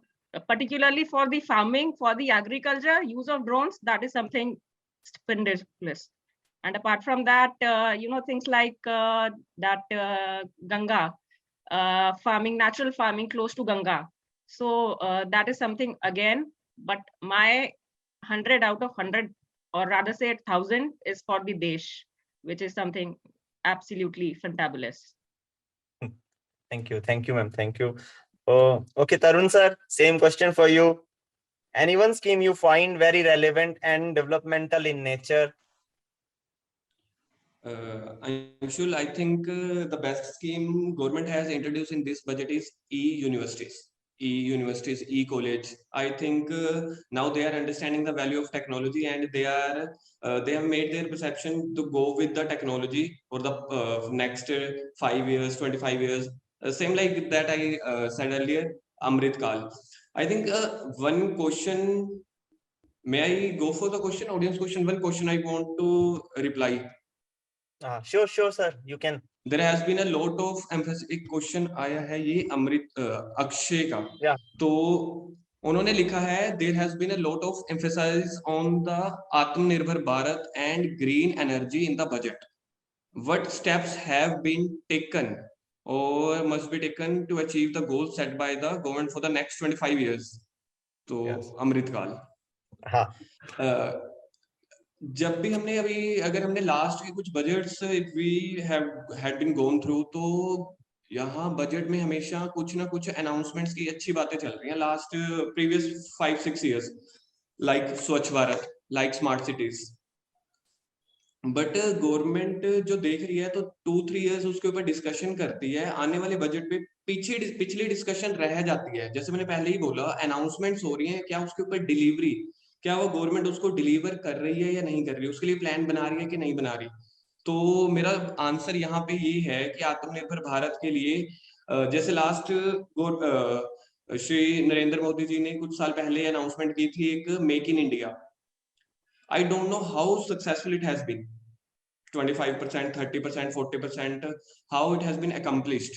particularly for the farming, for the agriculture, use of drones, that is something stupendous. And apart from that, things like Ganga, farming, natural farming close to Ganga. So that is something again, but my 100 out of 100, or rather say 1,000, is for the Desh, which is something absolutely fantabulous. Thank you, ma'am. Thank you. Okay, Tarun sir, same question for you. Any one scheme you find very relevant and developmental in nature? Anshul, I think the best scheme government has introduced in this budget is e-universities, e-college. I think now they are understanding the value of technology, and they have made their perception to go with the technology for the next 5 years, 25 years. Same like that I said earlier, Amrit Kal. I think one question, may I go for the question, audience question? One question I want to reply. Sure, sir. You can. There has been a lot of emphasis. एक question आया है ये अमृत अक्षय का. Yeah. तो उन्होंने लिखा है there has been a lot of emphasis on the Atmanirbhar Bharat and green energy in the budget. What steps have been taken or must be taken to achieve the goals set by the government for the next 25 years? तो अमृत काल. जब भी हमने अगर हमने last के कुछ budgets we had been gone through, तो यहाँ बजट में हमेशा कुछ ना कुछ अनाउंसमेंट्स की अच्छी बातें चल रही हैं लास्ट प्रीवियस 5-6 years, लाइक स्वच्छ Bharat, like smart cities. But government जो देख रही है तो 2-3 years उसके ऊपर डिस्कशन करती है, आने वाले बजट पे पिछली डिस्कशन रह जाती है. जैसे मैंने पहले ही बोला, अनाउंसमेंट्स हो रही हैं, क्या उसके ऊपर डिलीवरी, क्या वो गवर्नमेंट उसको डिलीवर कर रही है या नहीं कर रही, उसके लिए प्लान बना रही है कि नहीं बना रही. तो मेरा आंसर यहाँ पे ये है कि आत्मनिर्भर भारत के लिए जैसे लास्ट श्री नरेंद्र मोदी जी ने कुछ साल पहले अनाउंसमेंट की थी एक make in India. I don't know how successful it has been. 25%, 30%, 40%, how it has been accomplished.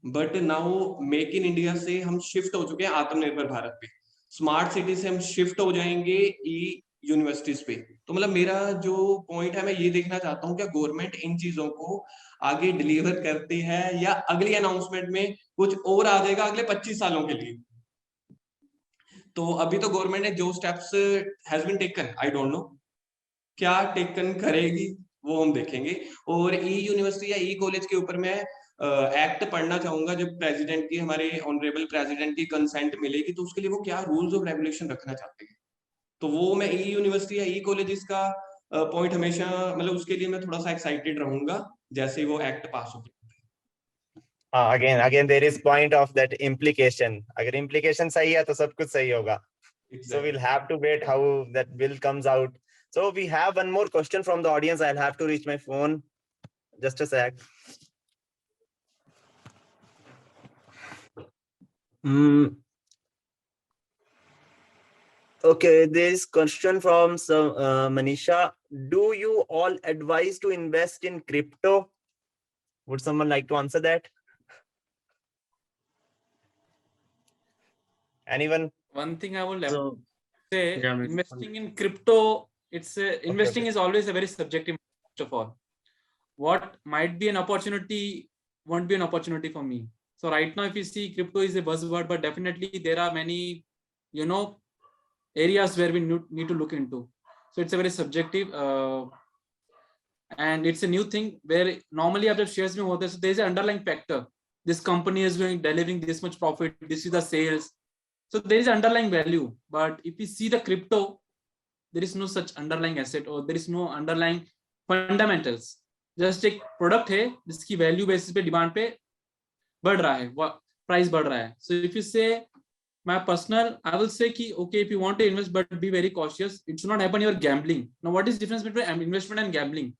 But now Make in India से हम शिफ्ट हो चुके हैं आत्मनिर्भर भारत पे. स्मार्ट सिटी से हम शिफ्ट हो जाएंगे ई यूनिवर्सिटीज पे. तो मतलब मेरा जो पॉइंट है, मैं ये देखना चाहता हूँ कि गवर्नमेंट इन चीजों को आगे डिलीवर करती है या अगली अनाउंसमेंट में कुछ और आ जाएगा अगले 25 सालों के लिए. तो अभी तो गवर्नमेंट ने जो steps has been taken, I don't know क्या टेकन करेगी, वो हम देखेंगे. और ई यूनिवर्सिटी या ई कॉलेज के ऊपर मैं एक्ट पढ़ना चाहूंगा. जब प्रेसिडेंट की, हमारे ऑनरेबल प्रेसिडेंट की कंसेंट मिलेगी, तो उसके लिए वो क्या रूल्स ऑफ रेगुलेशन रखना चाहते हैं, तो वो मैं ई यूनिवर्सिटी या ई कॉलेज का पॉइंट हमेशा, मतलब उसके लिए मैं थोड़ा सा एक्साइटेड रहूंगा जैसे ही वो एक्ट पास हो. Again there is point of that implication. अगर implication सही है तो सब कुछ सही होगा. So we'll have to wait how that bill comes out. So we have one more question from the audience. I'll have to reach my phone. Just a sec. Okay, there is question from Manisha. Do you all advise to invest in crypto? Would someone like to answer that? Anyone? One thing I would So, say, yeah, investing in crypto, investing is always a very subjective, first of all. What might be an opportunity won't be an opportunity for me. So right now, if you see, crypto is a buzzword, but definitely there are many, areas where we need to look into. So it's a very subjective, and it's a new thing where normally after shares में होते हैं, so there is an underlying factor. This company is going delivering this much profit. This is the sales. So there is underlying value. But if we see the crypto, there is no such underlying asset or there is no underlying fundamentals. Just एक product है जिसकी value basis पे demand पे बढ़ रहा है, price बढ़ रहा है. So if you say my personal, I will say कि okay, if you want to invest, but be very cautious. It should not happen. You're gambling. Now, what is the difference between investment and gambling?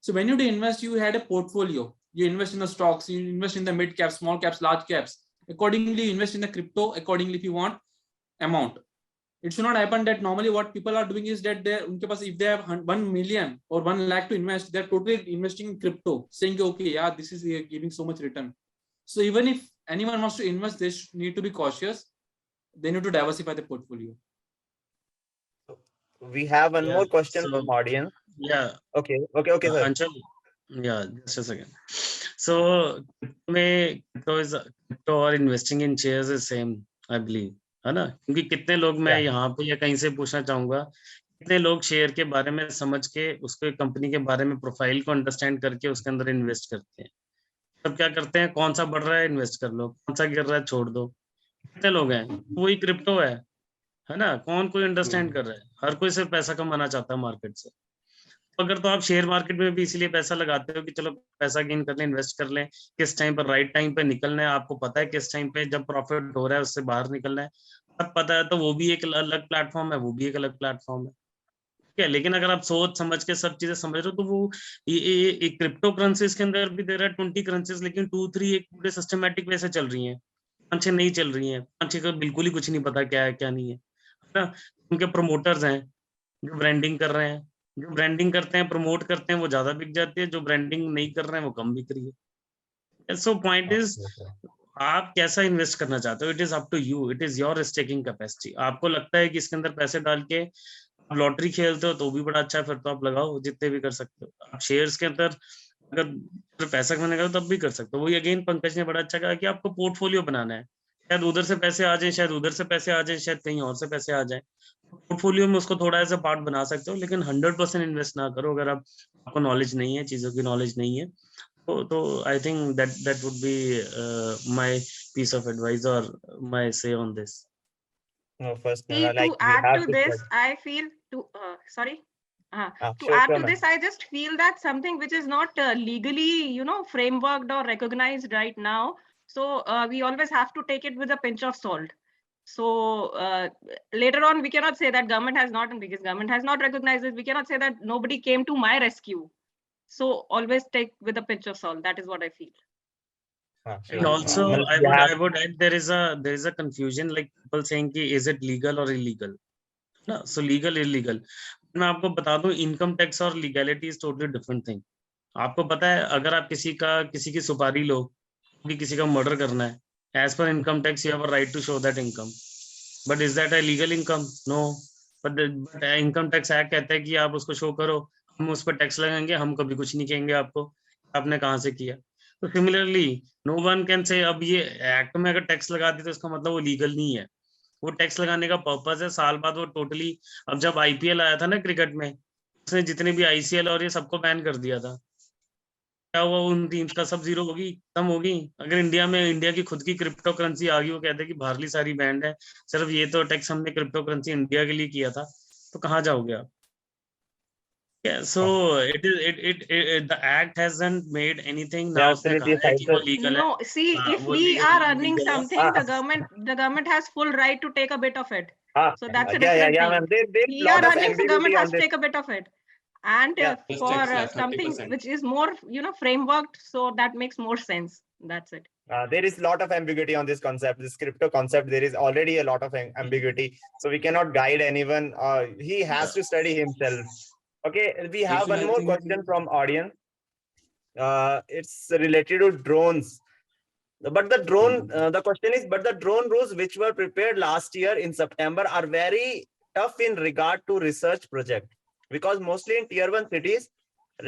So when you do invest, you had a portfolio. You invest in the stocks, you invest in the mid caps, small caps, large caps. Accordingly, you invest in the crypto. Accordingly, if you want amount, it should not happen that normally what people are doing is that unke paas, if they have 1 million or 1 lakh to invest, they're totally investing in crypto, saying okay, yeah, this is giving so much return. So even if anyone wants to invest, they need to be cautious. They need to diversify the portfolio. We have one more question from audience. Yeah. Okay, sir. Anshul, yeah, just a second. So crypto or investing in shares is same, I believe, है ना? क्योंकि कितने लोग, मैं यहाँ पे या कहीं से पूछना चाहूंगा, कितने लोग शेयर के बारे में समझ के उसको कंपनी के बारे में प्रोफाइल को अंडरस्टैंड करके उसके अंदर इन्वेस्ट करते हैं. सब क्या करते हैं, कौन सा बढ़ रहा है इन्वेस्ट कर लो, कौन सा गिर रहा है छोड़ दो. कितने लोग हैं, वही क्रिप्टो है ना? कौन कोई अंडरस्टैंड कर रहा है? हर कोई सिर्फ पैसा कमाना चाहता है मार्केट से. अगर तो आप शेयर मार्केट में भी इसीलिए पैसा लगाते हो कि चलो पैसा गेन कर लें, इन्वेस्ट कर लें, किस टाइम पर राइट टाइम पे निकलना है, आपको पता है किस टाइम पे जब प्रॉफिट हो रहा है उससे बाहर निकलना है, अब पता है, तो वो भी एक अलग प्लेटफॉर्म है, वो भी एक अलग प्लेटफॉर्म है. ठीक है, लेकिन अगर आप सोच समझ के सब चीजें समझ रहे हो तो वो ये क्रिप्टो करेंसीज के अंदर भी दे रहा है 20 करेंसीज, लेकिन 2-3 एक पूरे सिस्टमेटिक वे से चल रही हैं, 5-6 नहीं चल रही हैं. 5-6 का बिल्कुल ही कुछ नहीं पता क्या है क्या नहीं है ना. उनके प्रमोटर्स हैं जो ब्रांडिंग कर रहे हैं, जो ब्रांडिंग करते हैं, प्रमोट करते हैं, वो ज्यादा बिक जाती है, जो ब्रांडिंग नहीं कर रहे हैं वो कम बिक रही है. सो पॉइंट इज, आप कैसा इन्वेस्ट करना चाहते हो, it is up to you, it is your staking capacity. आपको लगता है कि इसके अंदर पैसे डाल के आप लॉटरी खेलते हो तो भी बड़ा अच्छा है, फिर तो आप लगाओ, जितने भी कर सकते हो. आप शेयर्स के अंदर अगर पैसा कमाने का तब भी कर सकते हो. वही अगेन पंकज ने बड़ा अच्छा कहा कि आपको पोर्टफोलियो बनाना है. शायद उधर से पैसे आ जाए, शायद उधर से पैसे आ जाए, शायद कहीं और से पैसे आ जाए. पोर्टफोलियो में उसको थोड़ा ऐसा पार्ट बना सकते हो, लेकिन 100% इन्वेस्ट ना करो अगर आपको नॉलेज नहीं है, चीजों की नॉलेज नहीं है. तो I think that would be my piece of advice और my say on this. No, first, See, like to add to this, I feel to add to this, I just feel that something which is not legally, frameworked or recognized right now. So we always have to take it with a pinch of salt. So later on, we cannot say that government has not, and because government has not recognized it, we cannot say that nobody came to my rescue. So always take with a pinch of salt. That is what I feel. And also, I would add, there is a confusion, like people saying कि is it legal or illegal? No, so legal, illegal. मैं आपको बता दूं, income tax और legality is totally different thing. आपको पता है, अगर आप किसी की सुपारी लो, किसी का मर्डर करना है, as per income tax you have a right to show that income, but is that a legal income? No. But income tax act कहता है कि आप उसको शो करो, हम उस पर टैक्स लगाएंगे, हम कभी कुछ नहीं कहेंगे आपको आपने कहाँ से किया. तो similarly no one can say, अब ये एक्ट में अगर टैक्स लगा दी तो इसका मतलब वो लीगल नहीं है. वो टैक्स लगाने का पर्पस है, साल बाद वो टोटली, अब जब आईपीएल आया था ना क्रिकेट में, उसने जितने भी आईसीएल और ये सबको बैन कर दिया था. क्या हुआ, उन टीम्स का सब जीरो होगी, खत्म होगी. अगर इंडिया की खुद की क्रिप्टो करेंसी आ गई, वो कहते हैं कि बाहरली सारी बैंड है, सिर्फ ये तो टैक्स हमने क्रिप्टो करेंसी इंडिया के लिए किया था, तो कहाँ जाओगे आप? Yeah, so the act hasn't made anything. Now उसने कहा है कि वो legal है. No, see, if we are earning something, the government has full right to take a bit of it. So that's a different thing. We are earning, so government has to take a bit of it. And for something which is more, frameworked, so that makes more sense. That's it. There is a lot of ambiguity on this concept, this crypto concept. There is already a lot of ambiguity, so we cannot guide anyone. He has to study himself. Okay, we have one more question from audience. It's related to drones. But the question is, but the drone rules which were prepared last year in September are very tough in regard to research project, because mostly in tier 1 cities,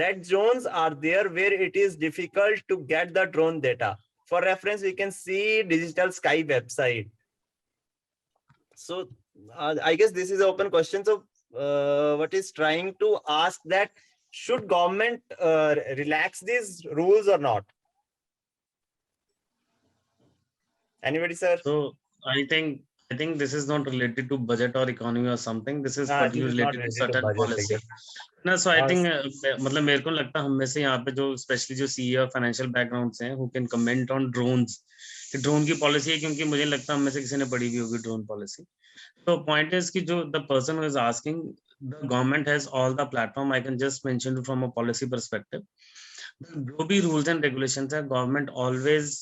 red zones are there where it is difficult to get the drone data. For reference, we can see Digital Sky website. So I guess this is an open question. So what is trying to ask that should government relax these rules or not? Anybody, sir? So I think this is not related to budget or economy or something. This is This particularly is not related to related to certain budget, I policy. guess. ना so I Uh, think मतलब मेरे को लगता है हम में से यहाँ पे जो स्पेशली जो सीए और फाइनेंशियल बैकग्राउंड्स हैं who can comment on drones कि ड्रोन की पॉलिसी है, क्योंकि मुझे लगता है हम में से किसी ने पढ़ी भी होगी ड्रोन पॉलिसी. तो पॉइंट इज कि जो the person who is asking, the government has all the platform. I can just mention from a policy perspective, जो भी रूल्स एंड रेगुलेशंस है गवर्नमेंट ऑलवेज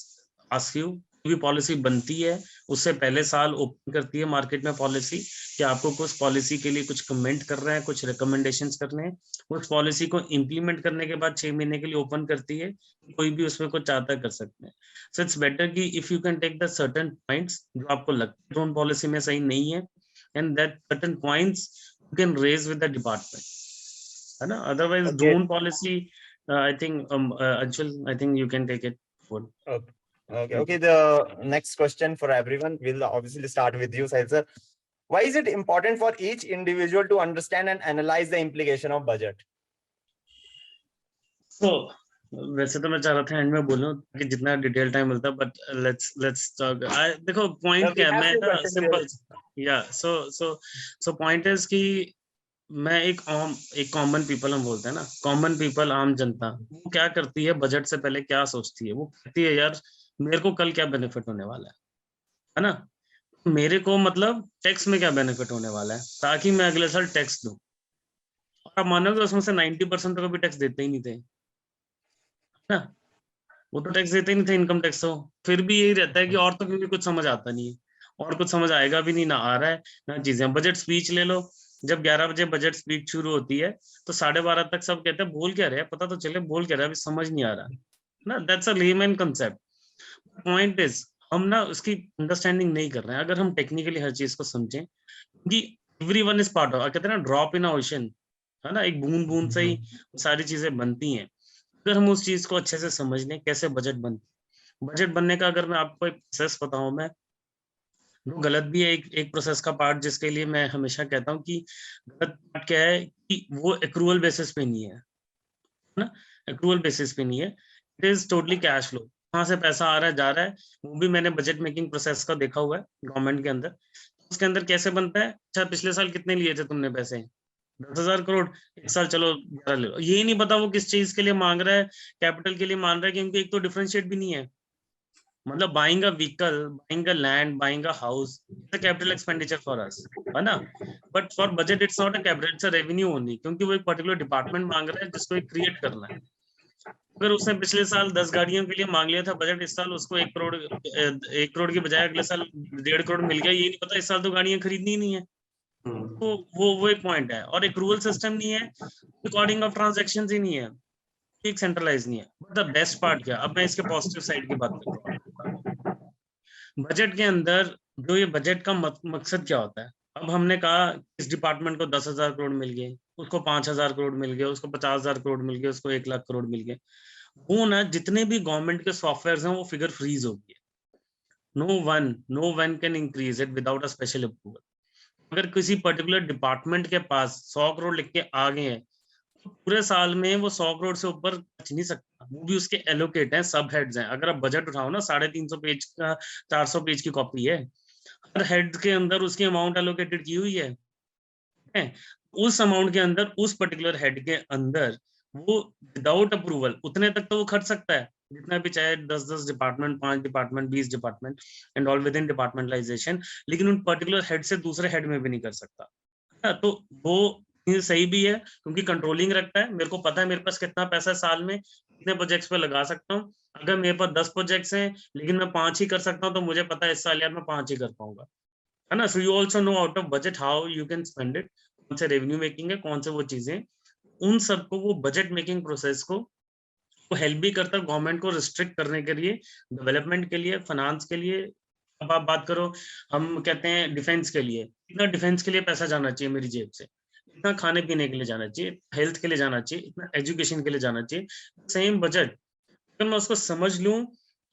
आस्क यू, भी पॉलिसी बनती है उससे पहले साल ओपन करती है मार्केट में पॉलिसी कि आपको कुछ पॉलिसी के लिए कुछ कमेंट कर रहे हैं, कुछ रिकमेंडेशंस करने हैं. उस पॉलिसी को इंप्लीमेंट करने के बाद 6 महीने के लिए ओपन करती है, कोई भी उसमें कुछ चाहता कर सकते हैं. सो इट्स बेटर कि if you can take the certain points जो आपको लगता है ड्रोन पॉलिसी में सही नहीं है, and that certain points you can raise with the department, है ना. Otherwise drone policy I think Anshul, I think you can take it forward. Okay. The next question for everyone will obviously start with you, Sahil sir. Why is it important for each individual to understand and analyze the implication of budget? So वैसे तो मैं चाह रहा था and में बोलूं कि जितना डिटेल टाइम मिलता, बट लेट्स टॉक. देखो पॉइंट क्या है, मैं ना सिंपल या सो पॉइंट इज कि मैं एक कॉमन पीपल, हम बोलते हैं ना कॉमन पीपल, आम जनता, वो क्या करती है बजट से पहले क्या सोचती है. वो कहती है यार मेरे को कल क्या बेनिफिट होने वाला है ना. मेरे को मतलब टैक्स में क्या बेनिफिट होने वाला है ताकि मैं अगले साल टैक्स दूं. और आप मानोगे उसमें से 90% तो कभी टैक्स देते ही नहीं थे ना. वो तो टैक्स देते ही नहीं थे, इनकम टैक्स. हो फिर भी यही रहता है कि और तो क्योंकि कुछ समझ आता नहीं है, और कुछ समझ आएगा भी नहीं, ना आ रहा है ना चीजें. बजट स्पीच ले लो, जब 11 बजे बजट स्पीच शुरू होती है तो 12:30 तक सब कहते हैं बोल क्या रहे हैं, पता तो चले बोल क्या रहे हैं, अभी समझ नहीं आ रहा ना. That's a layman concept. Point is हम ना उसकी अंडरस्टैंडिंग नहीं कर रहे हैं. अगर हम टेक्निकली हर चीज को समझें कि एवरीवन इज पार्ट ऑफ, कहते हैं ना ड्रॉप इन ओशन, है ना, एक बूंद बूंद से ही सारी चीजें बनती हैं. अगर हम उस चीज को अच्छे से समझ लें कैसे बजट बनने का, अगर मैं आपको एक प्रोसेस बताऊं, मैं वो गलत भी है एक प्रोसेस का पार्ट, जिसके लिए मैं हमेशा कहता हूँ कि गलत पार्ट क्या है कि वो एक्रूअल बेसिस पे नहीं है ना. एक्रूअल बेसिस पे नहीं है, it is totally cash flow. कहाँ से पैसा आ रहा है जा रहा है, वो भी मैंने बजट मेकिंग प्रोसेस का देखा हुआ है गवर्नमेंट के अंदर. उसके अंदर कैसे बनता है, अच्छा पिछले साल कितने लिए थे तुमने पैसे, 10,000 करोड़, एक साल चलो 11 ले लो. ये नहीं पता वो किस चीज के लिए मांग रहा है, कैपिटल के लिए मांग रहा है, क्योंकि एक तो डिफरेंशिएट भी नहीं है. मतलब buying a vehicle, buying a land, buying a house, it's a capital expenditure for us, है ना. But for budget it's not a capital, it's a revenue only, क्योंकि वो एक पर्टिकुलर डिपार्टमेंट मांग रहा है जिसको एक क्रिएट करना है. अगर उसने पिछले साल 10 गाड़ियों के लिए मांग लिया था बजट, इस साल उसको 1 करोड़ की बजाय अगले साल 1.5 करोड़ मिल गया, ये नहीं पता इस साल तो गाड़ियां खरीदनी ही नहीं है. तो वो एक पॉइंट है. और एक रूल सिस्टम नहीं है, रिकॉर्डिंग ऑफ ट्रांजैक्शन ही नहीं है, एक सेंट्रलाइज नहीं है. बट द बेस्ट पार्ट क्या, अब मैं इसके पॉजिटिव साइड की बात करता हूँ. बजट के अंदर जो ये बजट का मकसद क्या होता है. अब हमने कहा इस डिपार्टमेंट को 10,000 करोड़ मिल गए, उसको 5,000 करोड़ मिल गए, उसको 50,000 करोड़ मिल गए, उसको 1 लाख करोड़ मिल गए. वो ना जितने भी गवर्नमेंट के सॉफ्टवेयर हैं वो फिगर फ्रीज हो गई है. No one can increase it without a special approval. अगर किसी पर्टिकुलर डिपार्टमेंट के पास 100 करोड़ लिख के आ गए हैं, तो पूरे साल में वो 100 करोड़ से ऊपर बच नहीं सकता. वो भी उसके एलोकेट हैं, सब हेड्स हैं. अगर आप बजट उठाओ ना, 350 पेज का 400 पेज की कॉपी है, हर हेड के अंदर उसकी अमाउंट एलोकेटेड की हुई है. उस अमाउंट के अंदर उस पर्टिकुलर हेड के अंदर वो विदाउट अप्रूवल उतने तक तो वो खर्च सकता है जितना भी चाहे, 10 department, 5 department, 20 department, and all with in departmentalisation. लेकिन उन पर्टिकुलर हेड से दूसरे हेड में भी नहीं कर सकता. तो वो सही भी है क्योंकि कंट्रोलिंग रखता है. मेरे को पता है मेरे पास कितना पैसा साल में कितने प्रोजेक्ट्स पे लगा सकता हूँ. अगर मेरे पास 10 प्रोजेक्ट्स हैं लेकिन मैं 5 ही कर सकता हूँ, तो मुझे पता है इस साल यार मैं 5 ही कर पाऊंगा, है ना. So you also know out of budget how you can spend it, कौन से रेवेन्यू मेकिंग है, कौन से वो चीजें. उन सबको वो बजट मेकिंग प्रोसेस को वो हेल्प भी करता है गवर्नमेंट को रिस्ट्रिक्ट करने के लिए, डेवलपमेंट के लिए, फाइनेंस के लिए. अब आप बात करो, हम कहते हैं डिफेंस के लिए, इतना डिफेंस के लिए पैसा जाना चाहिए मेरी जेब से, इतना खाने पीने के लिए जाना चाहिए, हेल्थ के लिए जाना चाहिए, इतना एजुकेशन के लिए जाना चाहिए. सेम बजट अगर मैं उसको समझ लूं,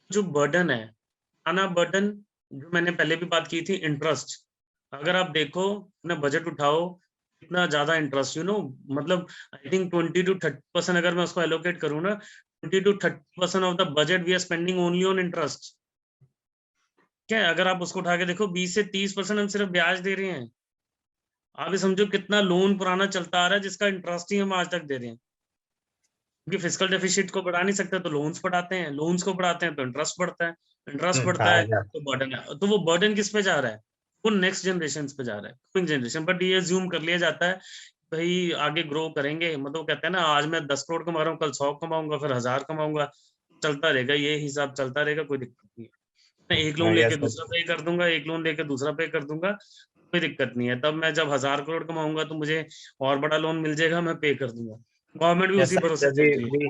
जो बर्डन है, आना बर्डन, जो मैंने पहले भी बात की थी, इंटरेस्ट. अगर आप देखो, अपना बजट उठाओ, इतना ज्यादा इंटरेस्ट, मतलब आई थिंक 20 to 30% अगर मैं उसको एलोकेट करूँ ना, 20 to 30% of the budget we are spending only on interest. क्या है, अगर आप उसको उठा के देखो 20 से 30% हम सिर्फ ब्याज दे रहे हैं। आप ये समझो कितना लोन पुराना चलता आ रहा है जिसका इंटरेस्ट ही हम आज तक दे रहे हैं, क्योंकि फिजिकल डेफिसिट को बढ़ा नहीं सकते तो लोन्स बढ़ाते हैं, लोन्स को बढ़ाते हैं तो इंटरेस्ट बढ़ता है, इंटरेस्ट बढ़ता है तो बर्डन है। तो वो बर्डन किस पे जा रहा है? वो नेक्स्ट जनरेशन पे जा रहा है, कमिंग जनरेशन। बट ये अज्यूम कर लिया जाता है भाई आगे ग्रो करेंगे, मतलब कहते हैं ना आज मैं 10 करोड़ कमा रहा हूँ, कल 100 कमाऊंगा, फिर 1000 कमाऊंगा, चलता रहेगा, ये हिसाब चलता रहेगा, कोई दिक्कत नहीं है। मैं एक लोन लेके दूसरा पे कर दूंगा, एक लोन लेके दूसरा पे कर दूंगा, कोई दिक्कत नहीं है। तब मैं जब 1000 करोड़ कमाऊंगा तो मुझे और बड़ा लोन मिल जाएगा, मैं पे कर दूंगा। गवर्नमेंट भी उसी भरोसे चल रही है।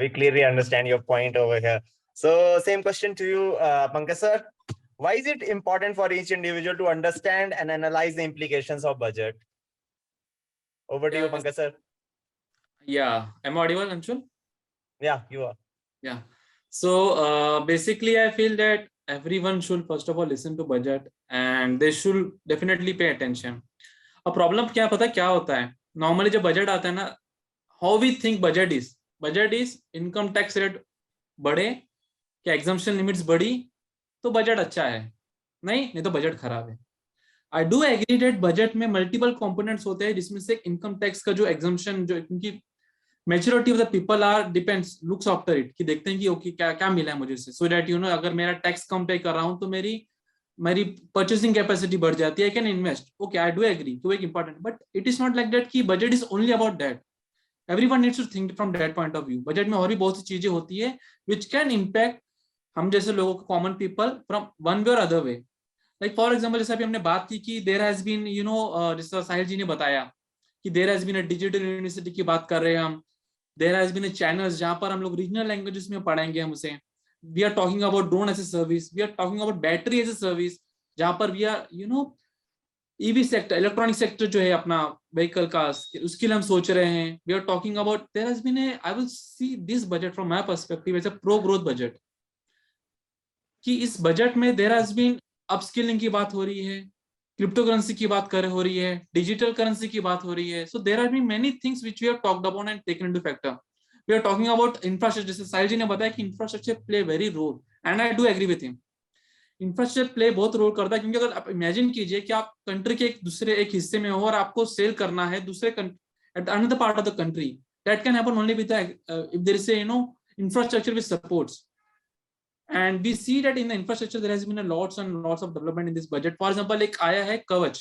We clearly understand your point over here. So same question to you, Pankaj sir. Why is it important for each individual to understand and analyze the implications of budget? Over to you, Pankaj sir. Yeah, am I audible, Anshul? Yeah, you are. Yeah. So basically, I feel that everyone should first of all listen to budget and they should definitely pay attention. अब problem क्या पता क्या होता है, normally जब budget आता है ना, how we think budget is income tax rate बढ़े क्या एग्जम्पशन लिमिट्स बढ़ी तो बजट अच्छा है, नहीं तो बजट खराब है। I do agree that budget में मल्टीपल कंपोनेंट्स होते हैं जिसमें से इनकम टैक्स का जो एग्जम्पशन जो क्योंकि majority of the people are depends looks after it कि देखते हैं कि ओके क्या क्या मिला है मुझे से, सो दैट अगर मेरा टैक्स कम पे कर रहा हूँ तो मेरी परचेसिंग कैपेसिटी बढ़ जाती है, I can invest. Okay, I do agree तो एक important, but it is not like that कि budget is only about that. Everyone needs to think from that point of view. Budget में और भी बहुत सी चीजें होती है विच कैन इम्पैक्ट हम जैसे लोगों को, common people, from one way और other way. Like for example जैसे अभी हमने बात की कि देयर हैज बीन जैसा साहिल जी ने बताया कि there has been a digital university की बात कर रहे हैं हम, there has been a channels जहां पर हम लोग रीजनल लैंग्वेजेस में पढ़ाएंगे हम उसे। We are talking about drone as a service, we are talking about battery as a service, जहां पर we are EV sector, electronic sector जो है अपना व्हीकल का, उसके लिए हम सोच रहे हैं। We are talking about there has been I will see this budget from my perspective as a pro growth budget, कि इस बजट में देयर हैज बीन अपस्किलिंग की बात हो रही है, क्रिप्टो करेंसी की बात हो रही है, डिजिटल करेंसी की बात हो रही है। So there are been many things which we have talked about and taken into factor. We are talking about infrastructure, जैसे साहिल जी ने बताया कि infrastructure play very role and I do agree with him. Infrastructure play बहुत role करता है, क्योंकि अगर आप इमेजिन कीजिए कि आप कंट्री के एक हिस्से में हो और आपको सेल करना है दूसरे at another part of the country, that can happen only with if there is infrastructure which supports. And we see that in the infrastructure there has been a lots and lots of development in this budget. For example, एक आया है कवच.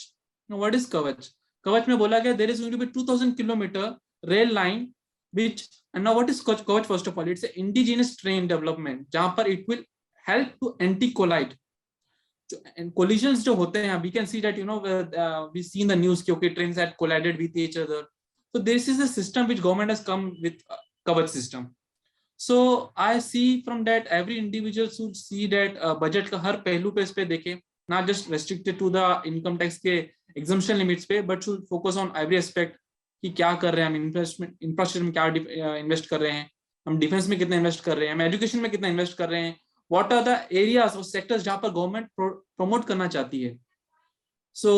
Now what is कवच? कवच में बोला गया there is going to be 2000 kilometer rail line which, and now what is कवच? First of all, it's an indigenous train development जहां पर it will help to anti-collide. And collisions जो होते हैं, we can see that we see in the news कि okay trains had collided with each other. So this is a system which government has come with कवच system. So I see from that every individual should see that budget का हर पहलू पे इस पे देखे, not just restricted to the income tax के exemption limits पे, but should focus on every aspect कि क्या कर रहे हैं हम, इंफ्रास्ट्रक्चर में क्या इन्वेस्ट कर रहे हैं, हम डिफेंस में कितना इन्वेस्ट कर रहे हैं, हम एजुकेशन में कितना इन्वेस्ट कर रहे हैं, what are the areas और sectors जहाँ पर गवर्नमेंट प्रमोट करना चाहती है. So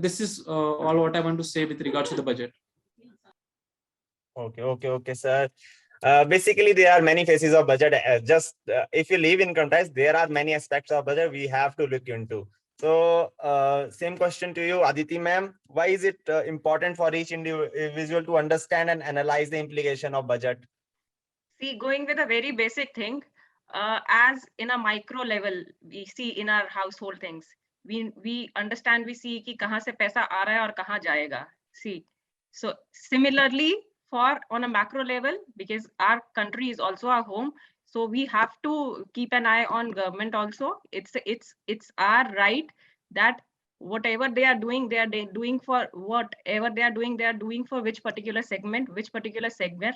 this is all what I want to say with regards to the budget. Okay, sir. Basically, there are many phases of budget. If you leave income tax, there are many aspects of budget we have to look into. So, same question to you, Aditi ma'am. Why is it important for each individual to understand and analyze the implication of budget? See, going with a very basic thing, as in a micro level, we see in our household things. We understand, we see कि कहाँ से पैसा आ रहा है और कहाँ जाएगा. See, so similarly, for on a macro level, because our country is also our home, so we have to keep an eye on government also. It's our right that whatever they are doing, they are doing for whatever they are doing for which particular segment, which particular sector.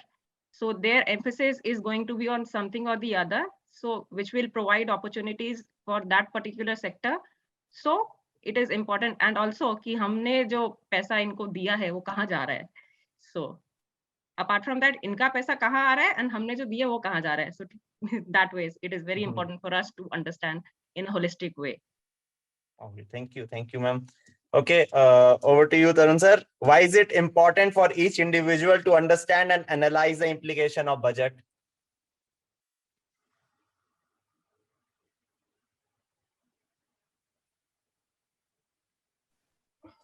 So their emphasis is going to be on something or the other, so which will provide opportunities for that particular sector. So it is important, and also कि हमने जो पैसा इनको दिया है वो कहाँ जा रहा है. So apart from that, इनका पैसा कहाँ आ रहा है and हमने जो दिया वो कहाँ जा रहा है. So that way it is very important for us to understand in a holistic way. Okay, thank you, ma'am. Okay, over to you, Tarun sir. Why is it important for each individual to understand and analyze the implication of budget?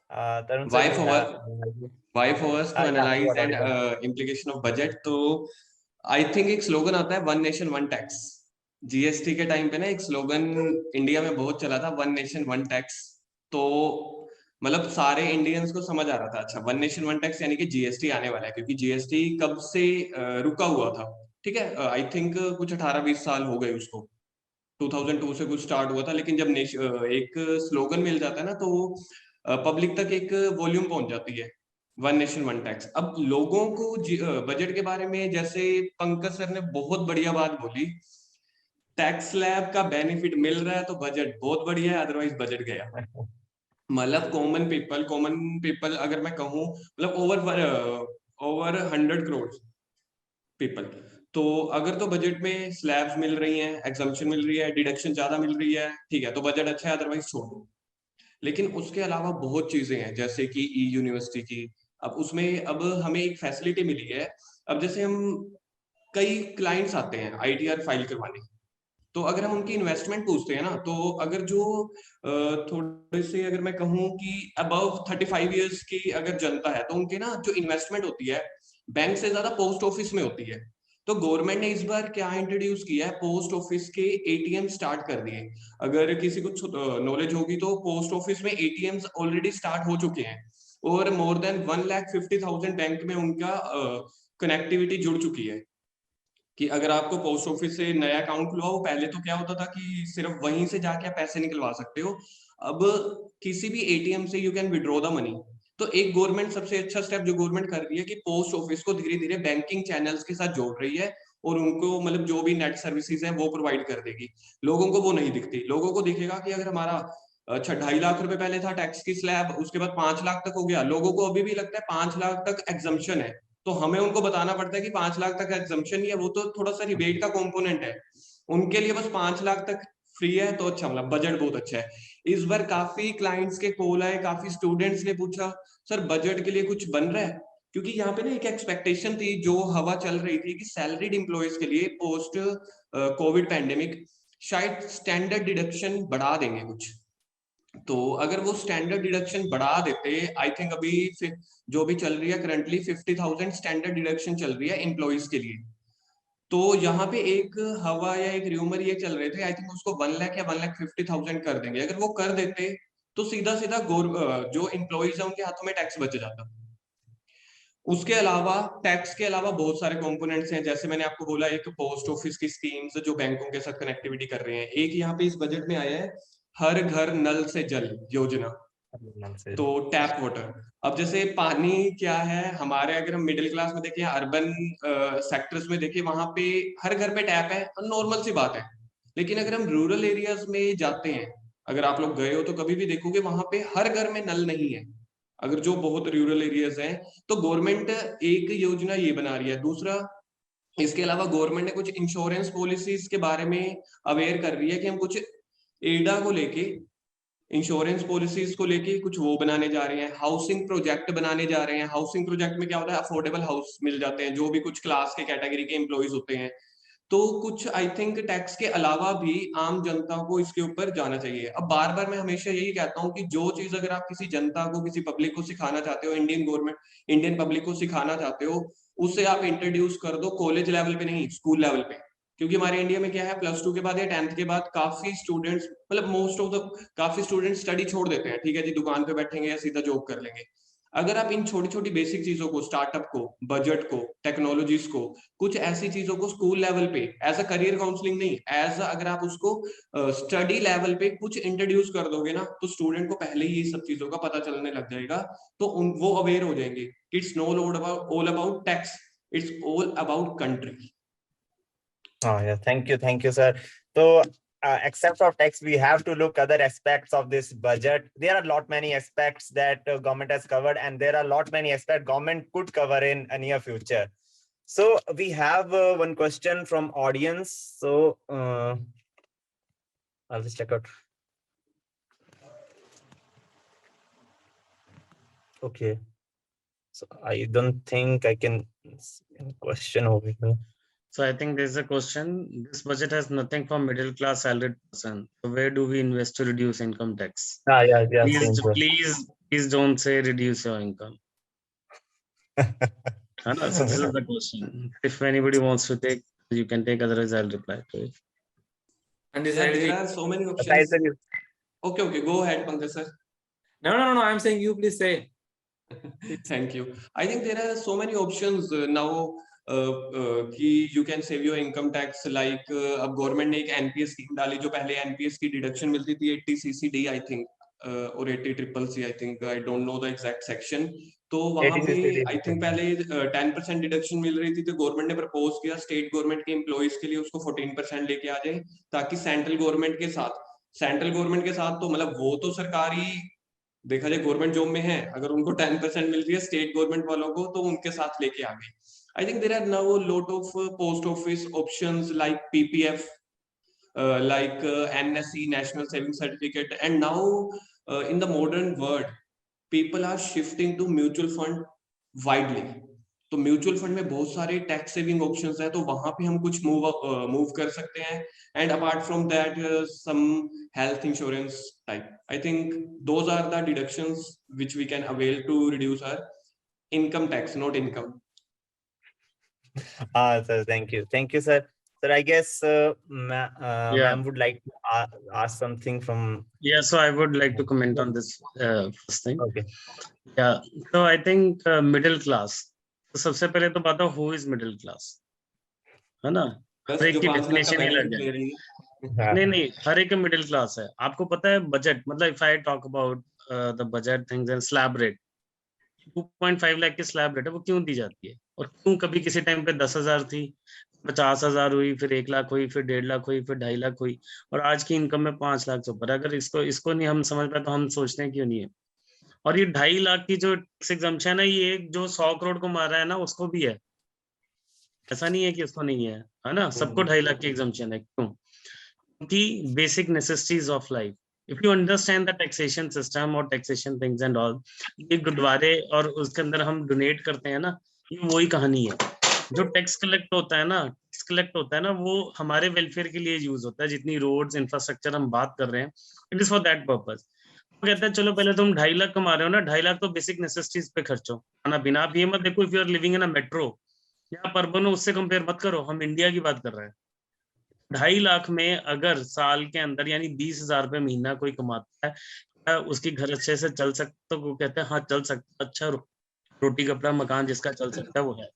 Tarun sir, Why you for have. why for us to Yeah, you analyze are and audible. implication of budget? तो I think एक slogan आता है one nation one tax. GST के time पे ना एक slogan India में बहुत चला था, वन नेशन वन टैक्स। तो मतलब सारे इंडियंस को समझ आ रहा था, अच्छा वन नेशन वन टैक्स यानी कि जीएसटी आने वाला है, क्योंकि जीएसटी कब से रुका हुआ था, ठीक है, आई थिंक कुछ 18-20 साल हो गए उसको, 2002 से कुछ स्टार्ट हुआ था। लेकिन जब एक स्लोगन मिल जाता है ना, तो पब्लिक तक एक वॉल्यूम पहुंच जाती है, वन नेशन वन टैक्स। अब लोगों को बजट के बारे में, जैसे पंकज सर ने बहुत बढ़िया बात बोली, टैक्स स्लैब का बेनिफिट मिल रहा है तो बजट बहुत बढ़िया है, अदरवाइज बजट गया। मतलब कॉमन पीपल अगर मैं कहूँ, मतलब ओवर 100 करोड़ पीपल, तो अगर तो बजट में स्लैब्स मिल रही हैं, एग्जम्पशन मिल रही है, डिडक्शन ज्यादा मिल रही है, ठीक है, तो बजट अच्छा है, अदरवाइज छोड़ दो। लेकिन उसके अलावा बहुत चीजें हैं, जैसे कि ई यूनिवर्सिटी की, अब उसमें अब हमें एक फैसिलिटी मिली है। अब जैसे हम, कई क्लाइंट्स आते हैं आईटीआर फाइल करवाने, तो अगर हम उनकी इन्वेस्टमेंट पूछते हैं ना, तो अगर जो थोड़े से अगर मैं कहूँ कि अबव 35 ईयर्स की अगर जनता है, तो उनके ना जो इन्वेस्टमेंट होती है बैंक से ज्यादा पोस्ट ऑफिस में होती है। तो गवर्नमेंट ने इस बार क्या इंट्रोड्यूस किया है, पोस्ट ऑफिस के एटीएम स्टार्ट कर दिए। अगर किसी को नॉलेज होगी तो पोस्ट ऑफिस में एटीएम्स ऑलरेडी स्टार्ट हो चुके हैं, और मोर देन 1,50,000 बैंक में उनका कनेक्टिविटी जुड़ चुकी है। कि अगर आपको पोस्ट ऑफिस से नया अकाउंट खुलवाओ, पहले तो क्या होता था कि सिर्फ वहीं से जाके आप पैसे निकलवा सकते हो, अब किसी भी एटीएम से you can withdraw the money. तो एक गवर्नमेंट, सबसे अच्छा स्टेप जो गवर्नमेंट कर रही है कि पोस्ट ऑफिस को धीरे धीरे बैंकिंग चैनल्स के साथ जोड़ रही है, और उनको मतलब जो भी नेट सर्विसेज है वो प्रोवाइड कर देगी। लोगों को वो नहीं दिखती, लोगों को दिखेगा कि अगर हमारा अच्छा 2.5 लाख रुपए पहले था टैक्स की स्लैब, उसके बाद 5 लाख तक हो गया, लोगों को अभी भी लगता है 5 लाख तक एग्जम्पशन है। तो हमें उनको बताना पड़ता है कि 5 लाख तक एग्जम्पशन ही है, वो तो थोड़ा सा रिबेट का कंपोनेंट है, उनके लिए बस 5 लाख तक फ्री है, तो अच्छा मतलब बजट बहुत अच्छा है। इस बार काफी क्लाइंट्स के कॉल आए, काफी स्टूडेंट्स ने पूछा सर बजट के लिए कुछ बन रहा है, क्योंकि यहाँ पे ना एक एक्सपेक्टेशन थी, जो हवा चल रही थी कि सैलरीड एम्प्लॉयज के लिए पोस्ट कोविड पैंडेमिक शायद स्टैंडर्ड डिडक्शन बढ़ा देंगे कुछ। तो अगर वो स्टैंडर्ड डिडक्शन बढ़ा देते, आई थिंक अभी जो भी चल रही है करंटली 50,000 स्टैंडर्ड डिडक्शन चल रही है एम्प्लॉइज के लिए। तो यहाँ पे एक हवा या एक र्यूमर ये चल रहे थे, आई थिंक उसको 1 लाख या 1,50,000 कर देंगे। अगर वो कर देते तो सीधा सीधा जो एम्प्लॉइज है उनके हाथों में टैक्स बच जाता। उसके अलावा टैक्स के अलावा बहुत सारे कंपोनेंट्स हैं, जैसे मैंने आपको बोला एक पोस्ट ऑफिस की स्कीम्स जो बैंकों के साथ कनेक्टिविटी कर रहे हैं। एक यहाँ पे इस बजट में आया है हर घर नल से जल योजना, तो टैप वाटर। अब जैसे पानी क्या है हमारे, अगर हम मिडिल क्लास में देखें, अर्बन सेक्टर्स में देखें, वहां पे हर घर पे टैप है, नॉर्मल सी बात है। लेकिन अगर हम रूरल एरियाज में जाते हैं, अगर आप लोग गए हो तो कभी भी देखोगे वहां पे हर घर में नल नहीं है, अगर जो बहुत रूरल एरियाज हैं। तो गवर्नमेंट एक योजना ये बना रही है। दूसरा, इसके अलावा गवर्नमेंट ने कुछ इंश्योरेंस पॉलिसीज के बारे में अवेयर कर रही है कि हम कुछ एडा को लेके, इंश्योरेंस पॉलिसीज को लेके कुछ वो बनाने जा रहे हैं, हाउसिंग प्रोजेक्ट बनाने जा रहे हैं। हाउसिंग प्रोजेक्ट में क्या होता है, अफोर्डेबल हाउस मिल जाते हैं जो भी कुछ क्लास के कैटेगरी के एम्प्लॉइज होते हैं। तो कुछ आई थिंक टैक्स के अलावा भी आम जनता को इसके ऊपर जाना चाहिए। अब बार बार मैं हमेशा यही कहता हूँ कि जो चीज अगर आप किसी जनता को, किसी पब्लिक को सिखाना चाहते हो, इंडियन गवर्नमेंट, इंडियन पब्लिक को सिखाना चाहते हो, उसे आप इंट्रोड्यूस कर दो कॉलेज लेवल पे, नहीं स्कूल लेवल पे। क्योंकि हमारे इंडिया में क्या है, +2 के बाद या 10th के बाद काफी स्टूडेंट्स, मतलब मोस्ट ऑफ द काफी स्टूडेंट्स स्टडी छोड़ देते हैं, ठीक है जी, दुकान पे बैठेंगे या सीधा जॉब कर लेंगे। अगर आप इन छोटी छोटी बेसिक चीजों को, स्टार्टअप को, बजट को, टेक्नोलॉजीज को, कुछ ऐसी चीजों को स्कूल लेवल पे एज अ करियर काउंसलिंग नहीं, एज अगर आप उसको स्टडी लेवल पे कुछ इंट्रोड्यूस कर दोगे ना, तो स्टूडेंट को पहले ही ये सब चीजों का पता चलने लग जाएगा, तो वो अवेयर हो जाएंगे। It's know all about tax, it's all about country. Oh, yeah. Thank you, sir. So, except for tax, we have to look other aspects of this budget. There are lot many aspects that government has covered, and there are lot many aspects government could cover in a near future. So, we have one question from audience. So, I'll just check out. Okay. So I don't think I can question over here. So I think there's a question. This budget has nothing for middle class salaried person. So where do we invest to reduce income tax? Yeah, Please, same here. please don't say reduce your income. So this is the question. If anybody wants to take, you can take. Otherwise, I'll reply to it. Yeah, there are so many Aside options. that you- Okay, go ahead, Pankaj sir. No, I'm saying you please say. Thank you. I think there are so many options now कि you can save your income tax, like अब government ने एक NPS scheme डाली, जो पहले NPS की deduction मिलती थी 80 सीसीडी आई थिंक और 80 triple C I think, I don't know the exact section. तो वहां पे 18 आई थिंक पहले 10% डिडक्शन मिल रही थी, तो गवर्नमेंट ने प्रपोज किया स्टेट गवर्नमेंट के एम्प्लॉइज के लिए उसको 14% लेके आ जाए, ताकि सेंट्रल गवर्नमेंट के साथ तो मतलब वो तो सरकारी देखा जाए गवर्नमेंट जॉब में है, अगर उनको 10% मिल रही है स्टेट गवर्नमेंट वालों को, तो उनके साथ लेके आ गए. I think there are now lot of post office options like PPF, like NSE, National Saving Certificate, and now in the modern world, people are shifting to mutual fund widely. तो mutual fund में बहुत सारे tax saving options है, तो वहां पे हम कुछ मूव कर सकते हैं. And apart from that some health insurance type, I think those are the deductions which we can avail to reduce our income tax, not income. Sir, thank you, sir. Sir, I guess ma'am would like to ask something from. Yeah, so I would like to comment on this first thing. Okay. Yeah, so I think middle class. तो सबसे पहले तो बात है who is middle class, है ना? हर एक की डेफिनेशन ही अलग है. नहीं, हर एक मिडिल क्लास है. आपको पता है बजट, मतलब if I talk about the budget things and slab rate, 2.5 lakh की स्लैब रेट है, वो क्यों दी जाती है? और क्यों कभी किसी टाइम पे 10,000 थी, 50,000 हुई, फिर 1 लाख हुई, फिर 1.5 लाख हुई, फिर 2.5 लाख हुई, और आज की इनकम में 5 लाख से ऊपर. अगर इसको नहीं हम समझ पाए तो हम सोचते हैं क्यों नहीं है. और ये 2.5 लाख की जो टैक्स एग्जम्पशन है, ये जो 100 करोड़ को मार रहा है ना, उसको भी है. ऐसा नहीं है कि उसको नहीं है ना? सबको 2.5 लाख की एग्जम्पशन है. क्यों? क्योंकि basic necessities of life. If you understand the taxation system और टैक्सेशन थिंग्स एंड ऑल, ये गुरुद्वारे और उसके अंदर हम डोनेट करते हैं ना, ये वही कहानी है. जो टैक्स कलेक्ट होता है ना, वो हमारे वेलफेयर के लिए यूज होता है. जितनी रोड्स इंफ्रास्ट्रक्चर हम बात कर रहे हैं, it is for that purpose. वो कहता है चलो पहले तुम 2.5 लाख कमा रहे हो ना, 2.5 लाख तो बेसिक नेसेसिटीज पे खर्चो, खाना पीना. आप ये मत देखो if you are living in a metro या अर्बन, उससे कंपेयर मत करो. हम इंडिया की बात कर रहे हैं. 2.5 लाख में अगर साल के अंदर यानी 20,000 रुपये महीना कोई कमाता है, उसकी घर अच्छे से चल सकता, तो वो कहते हैं हाँ चल सकता. अच्छा, रोटी कपड़ा मकान जिसका चल सकता है वो है.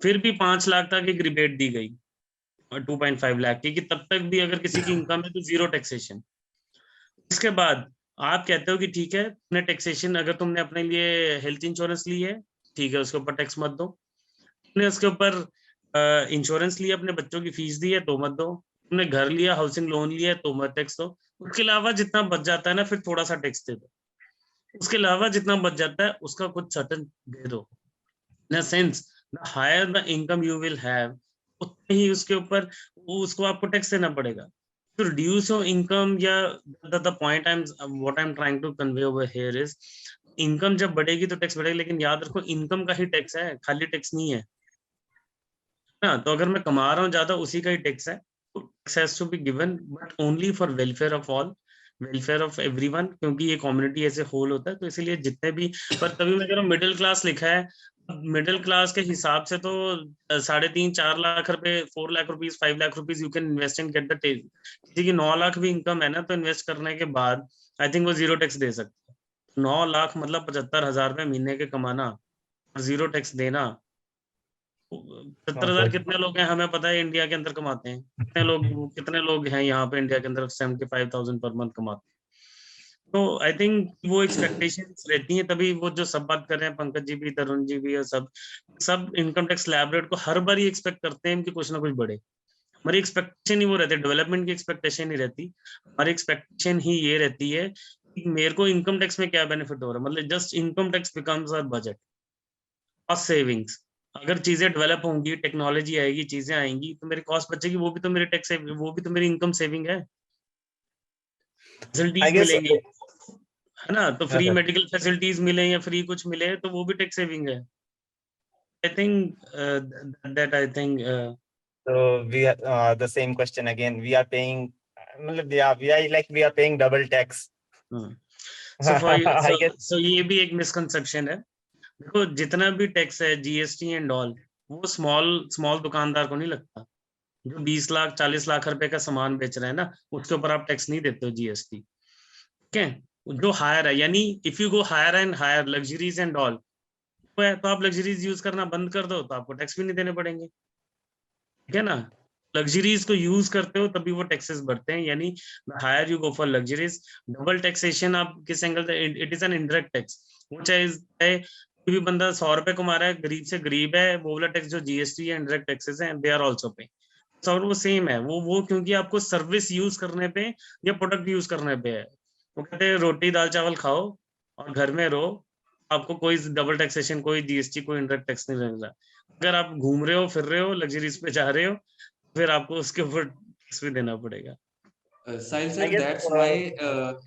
फिर भी 5 लाख तक एक रिबेट दी गई, और 2.5 लाख की, कि तब तक भी अगर किसी की इनकम है तो 0 टैक्सेशन. इसके बाद आप कहते हो कि ठीक है, तुमने टैक्सेशन, अगर तुमने अपने लिए हेल्थ इंश्योरेंस ली है, ठीक है, उसके ऊपर टैक्स मत दो. तुमने उसके ऊपर इंश्योरेंस लिया, अपने बच्चों की फीस दी है तो मत दो. तुमने घर लिया, हाउसिंग लोन लिया है तो मत टैक्स दो. उसके अलावा जितना बच जाता है ना, फिर थोड़ा सा टैक्स दे दो. उसके अलावा जितना बच जाता है उसका कुछ सर्टेन दे दो. In sense the higher the income you will have, उतने ही उसके ऊपर उसको आपको टैक्स देना पड़ेगा. To reduce your income, या the point what I'm trying to convey over here is, income जब बढ़ेगी तो टैक्स बढ़ेगा, लेकिन याद रखो इनकम का ही टैक्स है, खाली टैक्स नहीं है ना. तो अगर मैं कमा रहा हूँ ज्यादा, उसी का ही टैक्स है. Tax has to be given, but only for welfare of all, welfare of everyone, क्योंकि ये कम्युनिटी ऐसे होल होता है. तो इसीलिए जितने भी, पर तभी मैं कह रहा हूँ मिडिल क्लास लिखा है. मिडिल क्लास के हिसाब से तो 3.5-4 लाख रुपए, 4 lakh rupees, 5 lakh rupees you can invest in get the टेज. किसी की 9 लाख भी इनकम है ना, तो इन्वेस्ट करने के बाद आई थिंक वो 0 टैक्स दे सकता है. 9 लाख मतलब 75,000 रुपए महीने के कमाना और 0 टैक्स देना. 70,000 कितने लोग हैं हमें पता है इंडिया के अंदर कमाते हैं? कितने लोग हैं यहाँ पे इंडिया के अंदर 75,000 पर मंथ कमाते हैं? तो आई थिंक वो एक्सपेक्टेशंस रहती हैं, तभी वो जो सब बात कर रहे हैं, पंकज जी भी, तरुण जी भी, और सब इनकम टैक्स स्लैब रेट को हर बार ही एक्सपेक्ट करते हैं कि कुछ ना कुछ बढ़े. हमारी एक्सपेक्टेशन ही वो रहती है, डेवलपमेंट की एक्सपेक्टेशन नहीं रहती. हमारी एक्सपेक्टेशन ही ये रहती है कि मेरे को इनकम टैक्स में क्या बेनिफिट हो रहा है. मतलब just income tax becomes our budget, cost savings. अगर चीजें डेवलप होंगी, टेक्नोलॉजी आएगी, चीजें आएंगी, तो मेरी कॉस्ट बचेगी, वो भी तो मेरे टैक्स, वो भी तो मेरी इनकम सेविंग है. I guess मिलेंगी. है ना, तो फ्री हाँ, मेडिकल फैसिलिटीज मिले या फ्री कुछ मिले तो वो भी टैक्स सेविंग है। आई think that I think so we the same question again, we are paying, मतलब yeah, we are paying double tax. So for I guess सो ये भी एक मिसकंसेप्शन है। देखो जितना भी टैक्स है जीएसटी एंड ऑल, वो स्मॉल स्मॉल दुकानदार को नहीं लगता। जो 20 लाख 40 लाख रुपए का सामान बेच रहे हैं ना, उसके ऊपर आप टैक्स नहीं देते हो जीएसटी। ठीक है, जो हायर है, यानी if you go higher and higher luxuries and all, तो आप लग्जरीज यूज करना बंद कर दो तो आपको टैक्स भी नहीं देने पड़ेंगे। ठीक है ना, लग्जरीज को यूज करते हो तभी वो टैक्सेस बढ़ते हैं, यानी higher you go for luxuries. Double taxation आप किस एंगल से, it is an indirect tax. वो चाहे कोई भी बंदा 100 रुपए कमा रहा है, गरीब से गरीब है, वो वाला टैक्स जो जीएसटी या इनडायरेक्ट टैक्सेस हैं, दे आर आल्सो पे। और वो सेम है, वो क्योंकि आपको सर्विस यूज करने पे या प्रोडक्ट यूज करने पे है। वो कहते हैं रोटी दाल चावल खाओ और घर में रहो, आपको कोई डबल टैक्सेशन, कोई जीएसटी, कोई इनडायरेक्ट टैक्स नहीं लगेगा। अगर आप घूम रहे हो, फिर रहे हो, लग्जरीज पे जा रहे हो, फिर आपको उसके ऊपर टैक्स भी देना पड़ेगा। Sahil I sir, guess that's why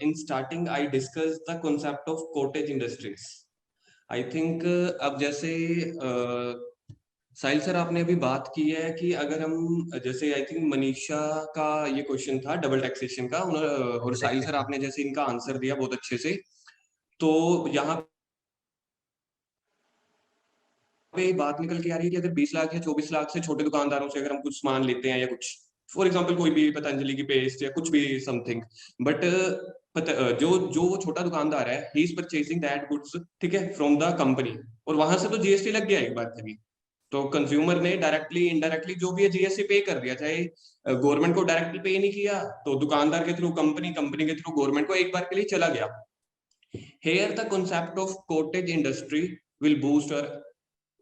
in starting I discussed the concept of cottage industries. I think अब जैसे साहिल सर आपने अभी बात की है कि अगर हम जैसे आई थिंक मनीषा का ये क्वेश्चन था डबल टैक्सेशन का, और साहिल सर आपने जैसे इनका आंसर दिया बहुत अच्छे से। तो यहाँ पे बात निकल के आ रही है कि अगर 20 लाख या 24 लाख से छोटे दुकानदारों से अगर हम कुछ सामान लेते हैं या कुछ, फॉर एग्जांपल कोई भी पतंजलि की पेस्ट या कुछ भी समथिंग, बट जो जो वो छोटा दुकानदार है, he is purchasing that goods, ठीक है, फ्रॉम द कंपनी, और वहां से तो जीएसटी लग गया एक बार कभी। तो कंज्यूमर ने डायरेक्टली इनडायरेक्टली जो भी है जीएसटी पे कर दिया, चाहे गवर्नमेंट को डायरेक्टली पे नहीं किया तो दुकानदार के थ्रू कंपनी, कंपनी के थ्रू गवर्नमेंट को एक बार के लिए चला गया। Here the concept of cottage industry will boost our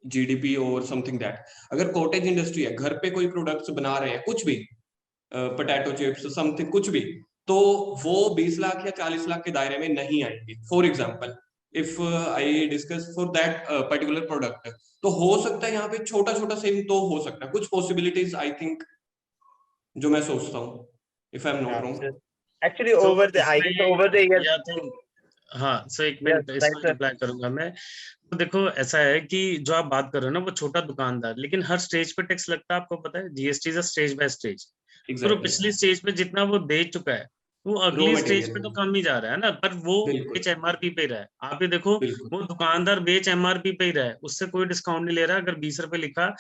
GDP or something that। अगर कॉटेज इंडस्ट्री है, घर पे कोई प्रोडक्ट्स बना रहे हैं, कुछ भी पोटैटो चिप्स समथिंग कुछ भी, तो वो 20 लाख या 40 लाख के दायरे में नहीं आएंगे। For example if I discuss for that particular product, तो हो सकता है यहाँ पे छोटा छोटा सेविंग तो हो सकता है, कुछ पॉसिबिलिटीज आई थिंक जो मैं सोचता हूँ, if I am not wrong. actually So, over the I guess over the years, या तो हाँ, सो एक yes, मिनट right इसको sir. रिप्लाई करूंगा मैं। तो देखो ऐसा है कि जो आप बात कर रहे हो ना, वो छोटा दुकानदार, लेकिन हर स्टेज पे टैक्स लगता है, आपको पता है, GST is stage by stage. तो एग्जैक्टली पिछली स्टेज पे जितना वो दे चुका है, वो रॉ अगली स्टेज पे मटेरियल, तो कम ही जा रहा है ना, पर वो बिल्कुल बेच एमआरपी पे ही रहा है। आप ये देखो, बिल्कुल वो दुकानदार बेच एमआरपी पे ही रहा है, उससे कोई डिस्काउंट नहीं ले रहा। अगर 20 रुपए लिखा,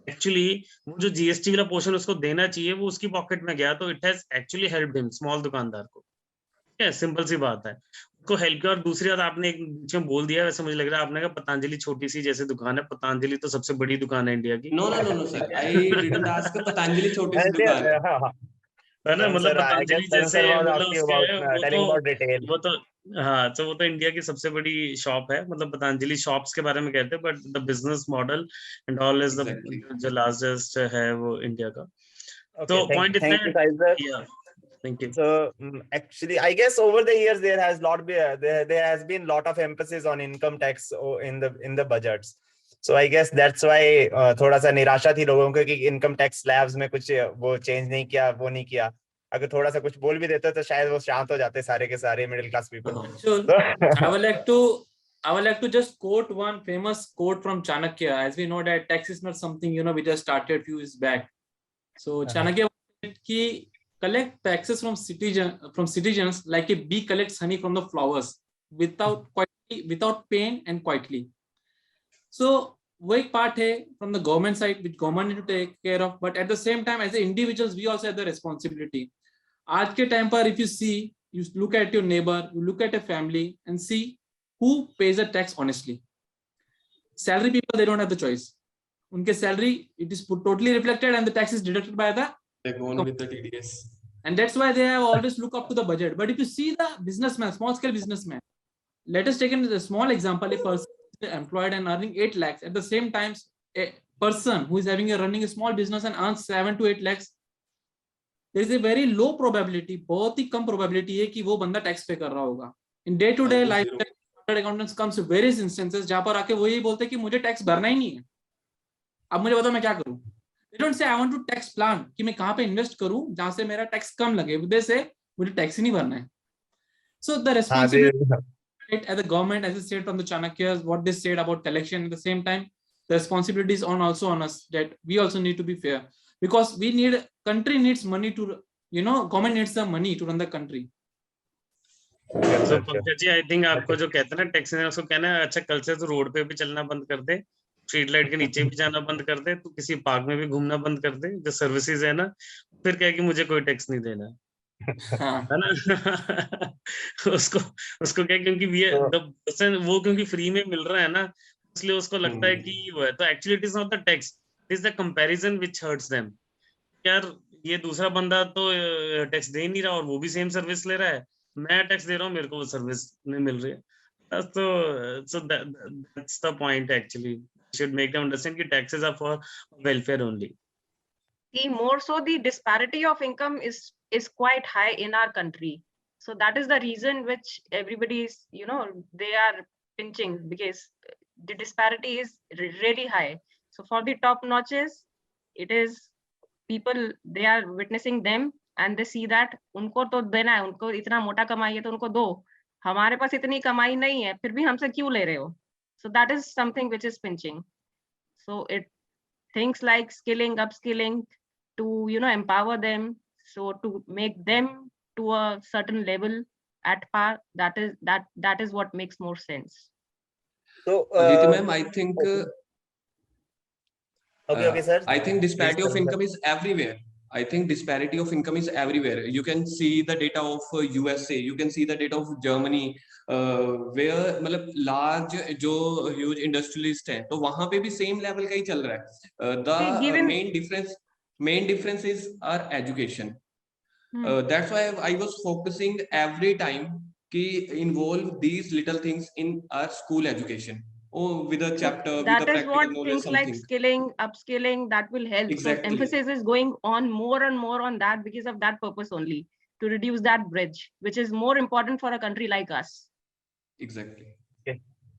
एक्चुअली वो जो जीएसटी वाला पोर्शन उसको देना चाहिए, वो उसकी पॉकेट में गया, तो it has actually helped him, small दुकानदार को। ठीक है, सिंपल सी बात है, उसको हेल्प किया। और दूसरी बात आपने एक बीच में बोल दिया, वैसे मुझे लग रहा है आपने कहा पतंजलि छोटी सी जैसे दुकान है, पतंजलि तो सबसे बड़ी दुकान है इंडिया की। No no no no sir, I didn't ask Patanjali छोटी सी And दुकान है। yeah, है ना, मतलब I guess पतंजलि Tarun जैसे sir was मतलब asking उसके about वो तो telling about retail. वो तो हाँ, तो वो तो इंडिया की सबसे बड़ी शॉप है, मतलब पतंजलि शॉप्स के बारे में कहते हैं, but the business model and all is the exactly जो लार्जेस्ट है वो इंडिया का। Okay, तो पॉइंट इतना thank you है। Sahil sir. या thank you. So actually, I guess over the years there has there has been lot of emphasis on income tax in the budgets. So I guess that's why थोड़ा सा निराशा थी लोगों को कि income tax slabs में कुछ वो चेंज नहीं किया, वो नहीं किया। अगर थोड़ा सा कुछ बोल भी देते तो शायद वो शांत हो जाते सारे के सारे middle class people. Sure. I would like to just quote one famous quote from Chanakya. As we know that tax is not something we just started few years back. So Chanakya said कि collect taxes from citizens like a bee collects honey from the flowers without pain and quietly. So वो एक part है from the government side which government need to take care of, but at the same time as individuals we also have the responsibility. आज के time पर if you see, you look at your neighbor, you look at a family and see who pays the tax honestly. Salary people, they don't have the choice. उनके salary, it is totally reflected and the tax is deducted by the they go on with the TDS. And that's why they have always look up to the budget. But if you see the businessman, small scale businessman, let us take a small example, a person employed and earning 8 lakhs. At the same time, a person who is running a small business and earns 7 to 8 lakhs, there is a very low probability, बहुत ही कम probability है कि वो बंदा tax पे कर रहा होगा. In day to day life, accountants comes to various instances जहाँ पर आके वो यही बोलते हैं कि मुझे tax भरना ही नहीं है. अब मुझे बताओ मैं क्या करूँ? They don't say I want to tax plan कि मैं कहाँ पे invest करूँ जहाँ से मेरा tax कम लगे. उधर से मुझे tax ही नहीं भरना है. So the responsibility right, as the government, as I said from the Chanakyas, what they said about collection, at the same time, the responsibility is also on us, that we also need to be fair, because country needs money to, government needs the money to run the country. So Pankaj ji, I think आपको जो कहते हैं ना tax ने, उसको कहना है अच्छा कल से तो रोड पे भी चलना बंद कर दे, स्ट्रीट लाइट के नीचे भी जाना बंद कर दे, तो किसी पार्क में भी घूमना बंद कर दे, जो सर्विसेज है ना, फिर क्या है कि मुझे कोई टैक्स नहीं देना है ना। उसको क्या, क्योंकि वो क्योंकि फ्री में मिल रहा है ना, इसलिए उसको लगता है कि वो है। तो actually it is not the tax, it is the comparison which hurts them. यार ये दूसरा बंदा तो टैक्स दे नहीं रहा और वो भी सेम सर्विस ले रहा है, मैं टैक्स दे रहा हूँ, मेरे को वो सर्विस नहीं मिल रही है। So that's the point actually. Should make them understand that taxes are for welfare only. The more so the disparity of income is quite high in our country. So that is the reason which everybody is, they are pinching, because the disparity is really high. So for the top notches, it is people, they are witnessing them and they see that उनको तो देना है, उनको इतना मोटा कमाई है तो उनको दो, हमारे पास इतनी कमाई नहीं है फिर भी हमसे क्यों ले रहे हो? So that is something which is pinching. So it things like skilling, upskilling to empower them, so to make them to a certain level at par, that is what makes more sense. So Aditi ma'am, I think okay sir, I think disparity of income is everywhere. I think disparity of income is everywhere. You can see the data of USA, you can see the data of Germany, where मतलब large जो huge industrialist है, तो वहाँ पे भी same level का ही चल रहा है. The main difference is our education. That's why I was focusing every time to involve these little things in our school education. Oh, with a chapter, that with a is practical what knowledge, things something. like skilling, upskilling, that will help. Exactly. So emphasis is going on more and more on that because of that purpose only, to reduce that bridge, which is more important for a country like us. Exactly.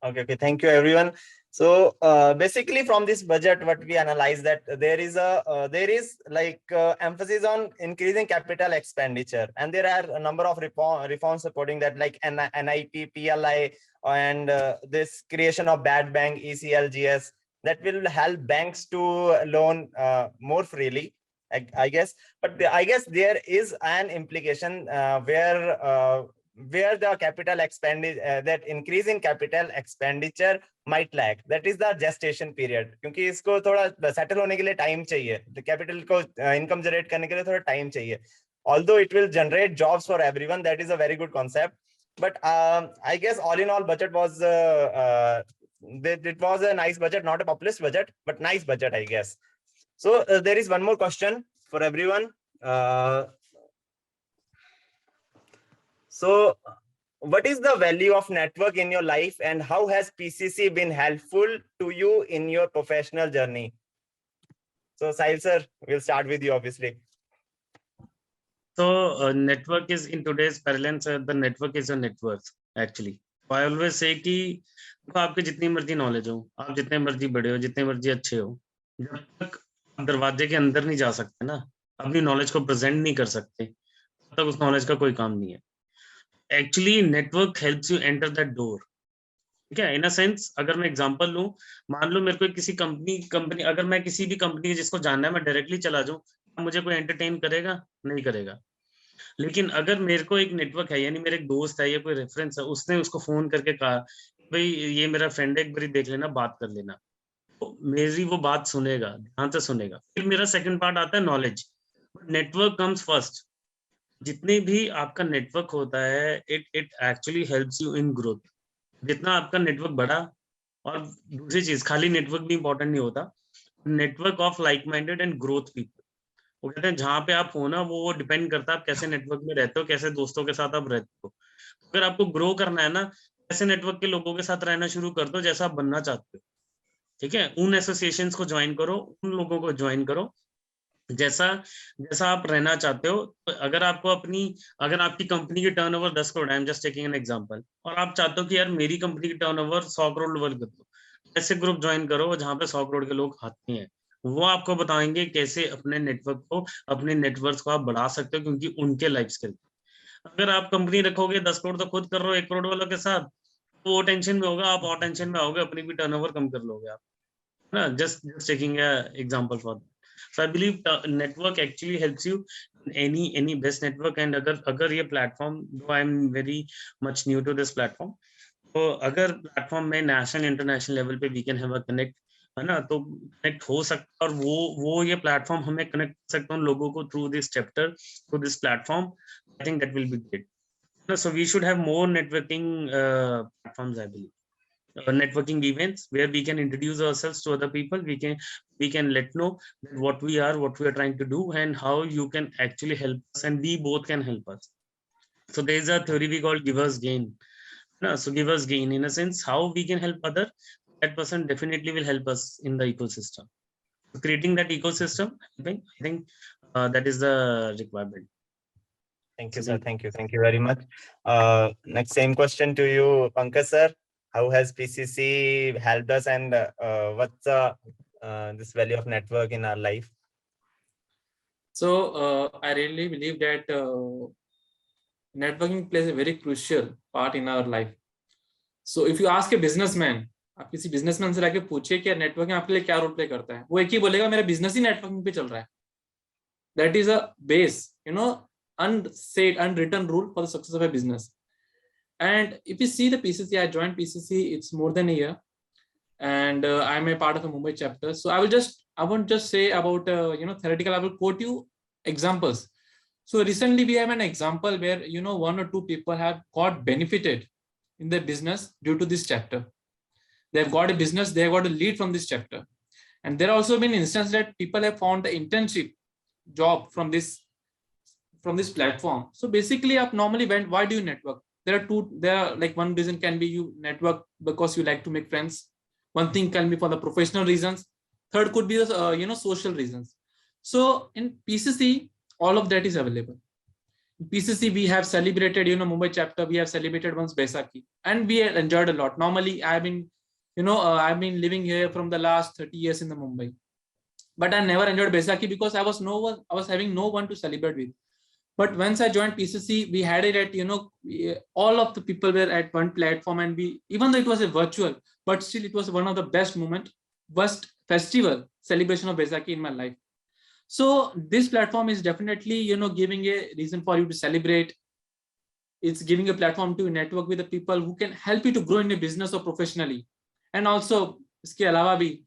Okay. Thank you, everyone. So basically, from this budget, what we analyze that there is emphasis on increasing capital expenditure, and there are a number of reforms supporting that, like NIP, PLI, and this creation of bad bank, ECLGS, that will help banks to loan more freely, I guess. But I guess there is an implication where the capital expenditure, that increase in capital expenditure might lag. That is the gestation period, क्योंकि इसको थोड़ा settle होने के लिए time चाहिए, the capital को income generate करने के लिए थोड़ा time चाहिए. Although it will generate jobs for everyone, that is a very good concept. But I guess all in all, budget was it was a nice budget, not a populist budget, but nice budget, I guess. So there is one more question for everyone. So what is the value of network in your life, and how has PCC been helpful to you in your professional journey? So Sahil sir, we'll start with you, obviously. So network is, in today's parlance, the network is a net worth actually. I always say कि आपके जितनी मर्जी knowledge हो, आप जितने मर्जी बड़े हो, जितने मर्जी अच्छे हो, जब तक आप दरवाजे के अंदर नहीं जा सकते ना, अपनी नॉलेज को प्रेजेंट नहीं कर सकते, तब तक उस नॉलेज का कोई काम नहीं है. Actually network helps you enter that door. ठीक है, इन अ सेंस अगर मैं एग्जांपल लूं, मान लो मेरे को किसी कंपनी अगर मैं किसी भी कंपनी जिसको जानना है मैं डायरेक्टली चला जाऊं, मुझे कोई एंटरटेन करेगा? नहीं करेगा. लेकिन अगर मेरे को एक नेटवर्क है, यानी मेरे एक दोस्त है या कोई रेफरेंस है, उसने उसको फोन करके कहा भाई ये मेरा फ्रेंड है, एक बारी देख लेना, बात कर लेना, तो मेरी वो बात सुनेगा, ध्यान से सुनेगा. फिर मेरा सेकंड पार्ट आता है नॉलेज. Network comes first. जितने भी आपका नेटवर्क होता है, it actually helps you in growth. जितना आपका नेटवर्क बढ़ा, और दूसरी चीज, खाली नेटवर्क भी इंपॉर्टेंट नहीं होता, network of like minded and growth people. वो कहते हैं जहां पे आप हो ना, वो डिपेंड करता है आप कैसे नेटवर्क में रहते हो, कैसे दोस्तों के साथ आप रहते हो. अगर आपको ग्रो करना है ना, ऐसे नेटवर्क के लोगों के साथ रहना शुरू कर दो जैसा आप बनना चाहते हो. ठीक है, उन एसोसिएशंस को ज्वाइन करो, उन लोगों को ज्वाइन करो जैसा आप रहना चाहते हो. तो अगर आपकी कंपनी की टर्नओवर 10 करोड़ है, I am just taking an example, और आप चाहते हो कि यार मेरी कंपनी की टर्नओवर 100 करोड़ लेवल कर दो, ऐसे ग्रुप ज्वाइन करो जहां पे 100 करोड़ के लोग आते हैं. वो आपको बताएंगे कैसे अपने नेटवर्क को, अपने नेटवर्क को आप बढ़ा सकते हो, क्योंकि उनके लाइफ स्किल. अगर आप कंपनी रखोगे 10 करोड़ तो खुद कर रहे हो 1 करोड़ वालों के साथ, तो वो टेंशन में होगा, आप और टेंशन में आओगे, अपनी भी टर्नओवर कम कर लोगे आप, है ना। Just taking a example for that. So I believe network actually helps you any best network. And अगर ये platform, though I am very much new to this platform, तो अगर प्लेटफॉर्म में नेशनल इंटरनेशनल लेवल पे we can have a connect, है ना, तो connect हो सकता है, और वो ये प्लेटफॉर्म हमें कनेक्ट कर सकता है उन लोगों को through this chapter, through this platform. I think that will be great. So we should have more networking platforms, I believe. Networking events where we can introduce ourselves to other people. We can let know that what we are trying to do, and how you can actually help us, and we both can help us. So there is a theory we call givers gain. No, so givers gain, in a sense, how we can help other, that person definitely will help us in the ecosystem. So creating that ecosystem, I think that is the requirement. Thank you, sir. Thank you very much. Next, same question to you, Pankaj sir. How has PCC helped us, and what's this value of network in our life? So I really believe that networking plays a very crucial part in our life. So if you ask a businessman, आप किसी businessman से जाके पूछिए कि networking आपके लिए क्या role play करता है, वो एक ही बोलेगा, मेरा बिजनेस ही नेटवर्किंग पे चल रहा है. That is a base, unsaid, unwritten rule for the success of a business. And if you see the PCC, I joined PCC, it's more than a year, and I'm a part of a Mumbai chapter. So I won't just say about theoretical. I will quote you examples. So recently we have an example where 1 or 2 people have got benefited in their business due to this chapter. They've got a business, they have got a lead from this chapter, and there also been instances that people have found the internship job from this platform. So basically, normally why do you network? There are like, one reason can be you network because you like to make friends. One thing can be for the professional reasons. Third could be the social reasons. So in PCC, all of that is available. In PCC, we have celebrated, Mumbai chapter, we have celebrated once Baisakhi, and we have enjoyed a lot. Normally, I've been living here from the last 30 years in the Mumbai, but I never enjoyed Baisakhi because I was having no one to celebrate with. But once I joined PCC, we had it at, all of the people were at one platform, and even though it was a virtual, but still it was one of the best festival celebration of Baisakhi in my life. So this platform is definitely, giving a reason for you to celebrate. It's giving a platform to network with the people who can help you to grow in a business or professionally. And also, iske alawa bhi,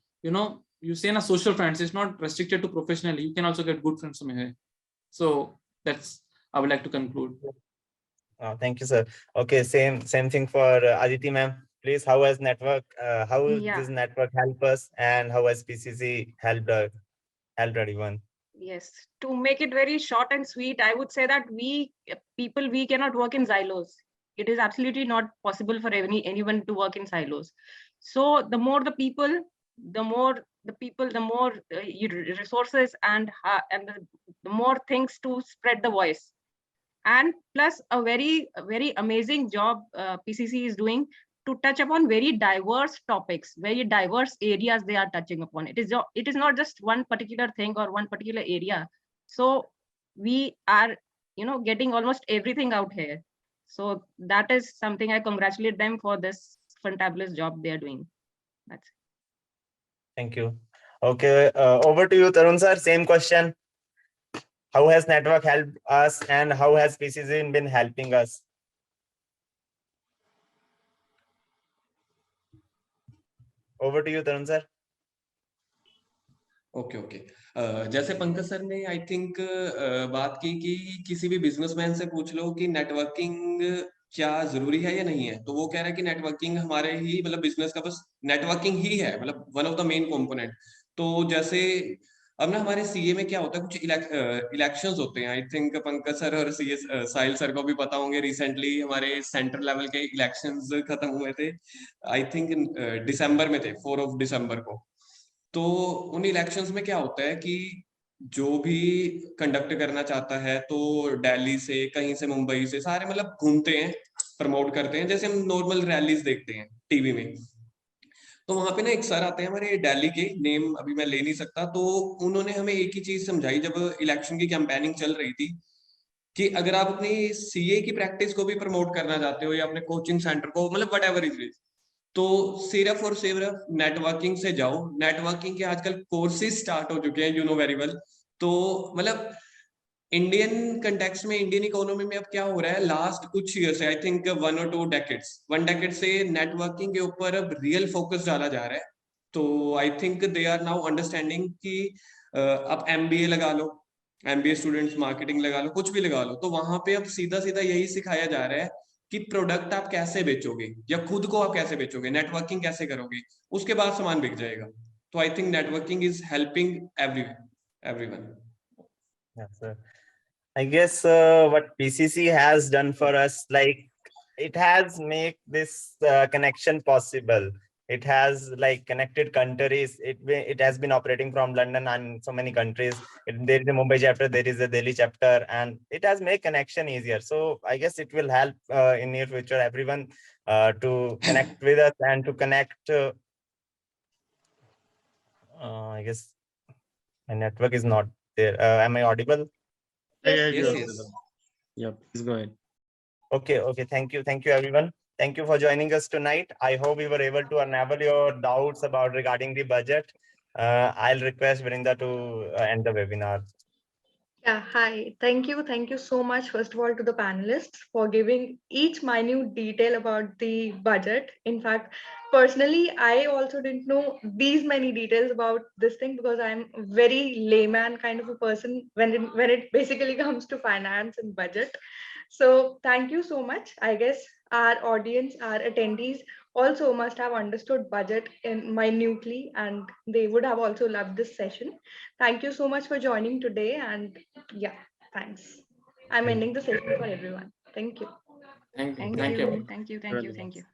you say na, social friends, it's not restricted to professionally. You can also get good friends from here. So that's, I would like to conclude. Thank you, sir. Okay, same thing for Aditi ma'am. Please, how has this network help us, and how has PCC helped everyone? Yes, to make it very short and sweet, I would say that we cannot work in silos. It is absolutely not possible for anyone to work in silos. So the more the people, the more resources, and the more things to spread the voice. And plus, a very amazing job PCC is doing to touch upon very diverse topics, very diverse areas they are touching upon. It is not just one particular thing or one particular area. So we are, getting almost everything out here. So that is something I congratulate them for this fantabulous job they are doing. That's it. Thank you. Okay, over to you, Tarun sir. Same question. How has network helped us, and how has PCC been helping us? Over to you, Tarun sir. Okay. जैसे Pankaj sir ने I think बात की कि किसी भी businessman से पूछ लो कि नेटवर्किंग क्या जरूरी है या नहीं है, तो वो कह रहा है कि नेटवर्किंग हमारे ही मतलब बिजनेस का बस नेटवर्किंग ही है, मतलब one of the main component. तो जैसे अब ना हमारे सीए में क्या होता है, कुछ इलेक्शंस होते हैं. आई थिंक पंकज सर और सीए साहिल सर को भी पता होंगे, रिसेंटली हमारे सेंट्रल लेवल के इलेक्शंस खत्म हुए थे. आई थिंक दिसंबर में थे, 4 दिसंबर को. तो उन इलेक्शंस में क्या होता है कि जो भी कंडक्ट करना चाहता है तो दिल्ली से, कहीं से, मुंबई से, सारे मतलब घूमते हैं, प्रमोट करते हैं, जैसे हम नॉर्मल रैलीज देखते हैं टीवी में. तो वहां पे ना एक सर आते हैं हमारे दिल्ली के, नेम अभी मैं ले नहीं सकता. तो उन्होंने हमें एक ही चीज समझाई जब इलेक्शन की कैंपेनिंग चल रही थी कि अगर आप अपनी सीए की प्रैक्टिस को भी प्रमोट करना चाहते हो या अपने कोचिंग सेंटर को, मतलब वट एवर इट इज, तो सिर्फ और सिर्फ नेटवर्किंग से जाओ। नेटवर्किंग के आजकल कोर्सेज स्टार्ट हो चुके हैं, यू नो वेरी वेल। तो मतलब इंडियन कंटेक्स्ट में, इंडियन इकोनॉमी में अब क्या हो रहा है, लास्ट कुछ ईयर से, आई थिंक 1 or 2 decades से नेटवर्किंग के ऊपर अब रियल फोकस डाला जा रहा है। तो I think they are now understanding कि आप एमबीए लगा लो, एमबीए स्टूडेंट्स मार्केटिंग लगा लो, कुछ भी लगा लो, तो वहां पे अब सीधा सीधा यही सिखाया जा रहा है कि प्रोडक्ट आप कैसे बेचोगे या खुद को आप कैसे बेचोगे, नेटवर्किंग कैसे करोगे, उसके बाद सामान बिक जाएगा। तो I think networking is helping everyone. Yes, sir. I guess what PCC has done for us, like it has made this connection possible. It has like connected countries. It has been operating from London and so many countries. There is a Mumbai chapter, there is a Delhi chapter, and it has made connection easier. So I guess it will help in near future everyone to connect with us and to connect. I guess my network is not there. Am I audible? Yeah, Yes, you're yes. audible. Yeah, please go ahead. Okay. Thank you, everyone. Thank you for joining us tonight. I hope we were able to unravel your doubts about regarding the budget. I'll request Vrinda to end the webinar. Yeah, hi. Thank you. Thank you so much, first of all, to the panelists for giving each minute detail about the budget. In fact, personally, I also didn't know these many details about this thing because I'm a very layman kind of a person when it basically comes to finance and budget. So thank you so much. I guess our audience, our attendees also must have understood budget in minutely, and they would have also loved this session. Thank you so much for joining today, and yeah, thanks. I'm ending the session for everyone. Thank you. Thank you. Thank Thank you. you. Thank you. Thank you. Thank you.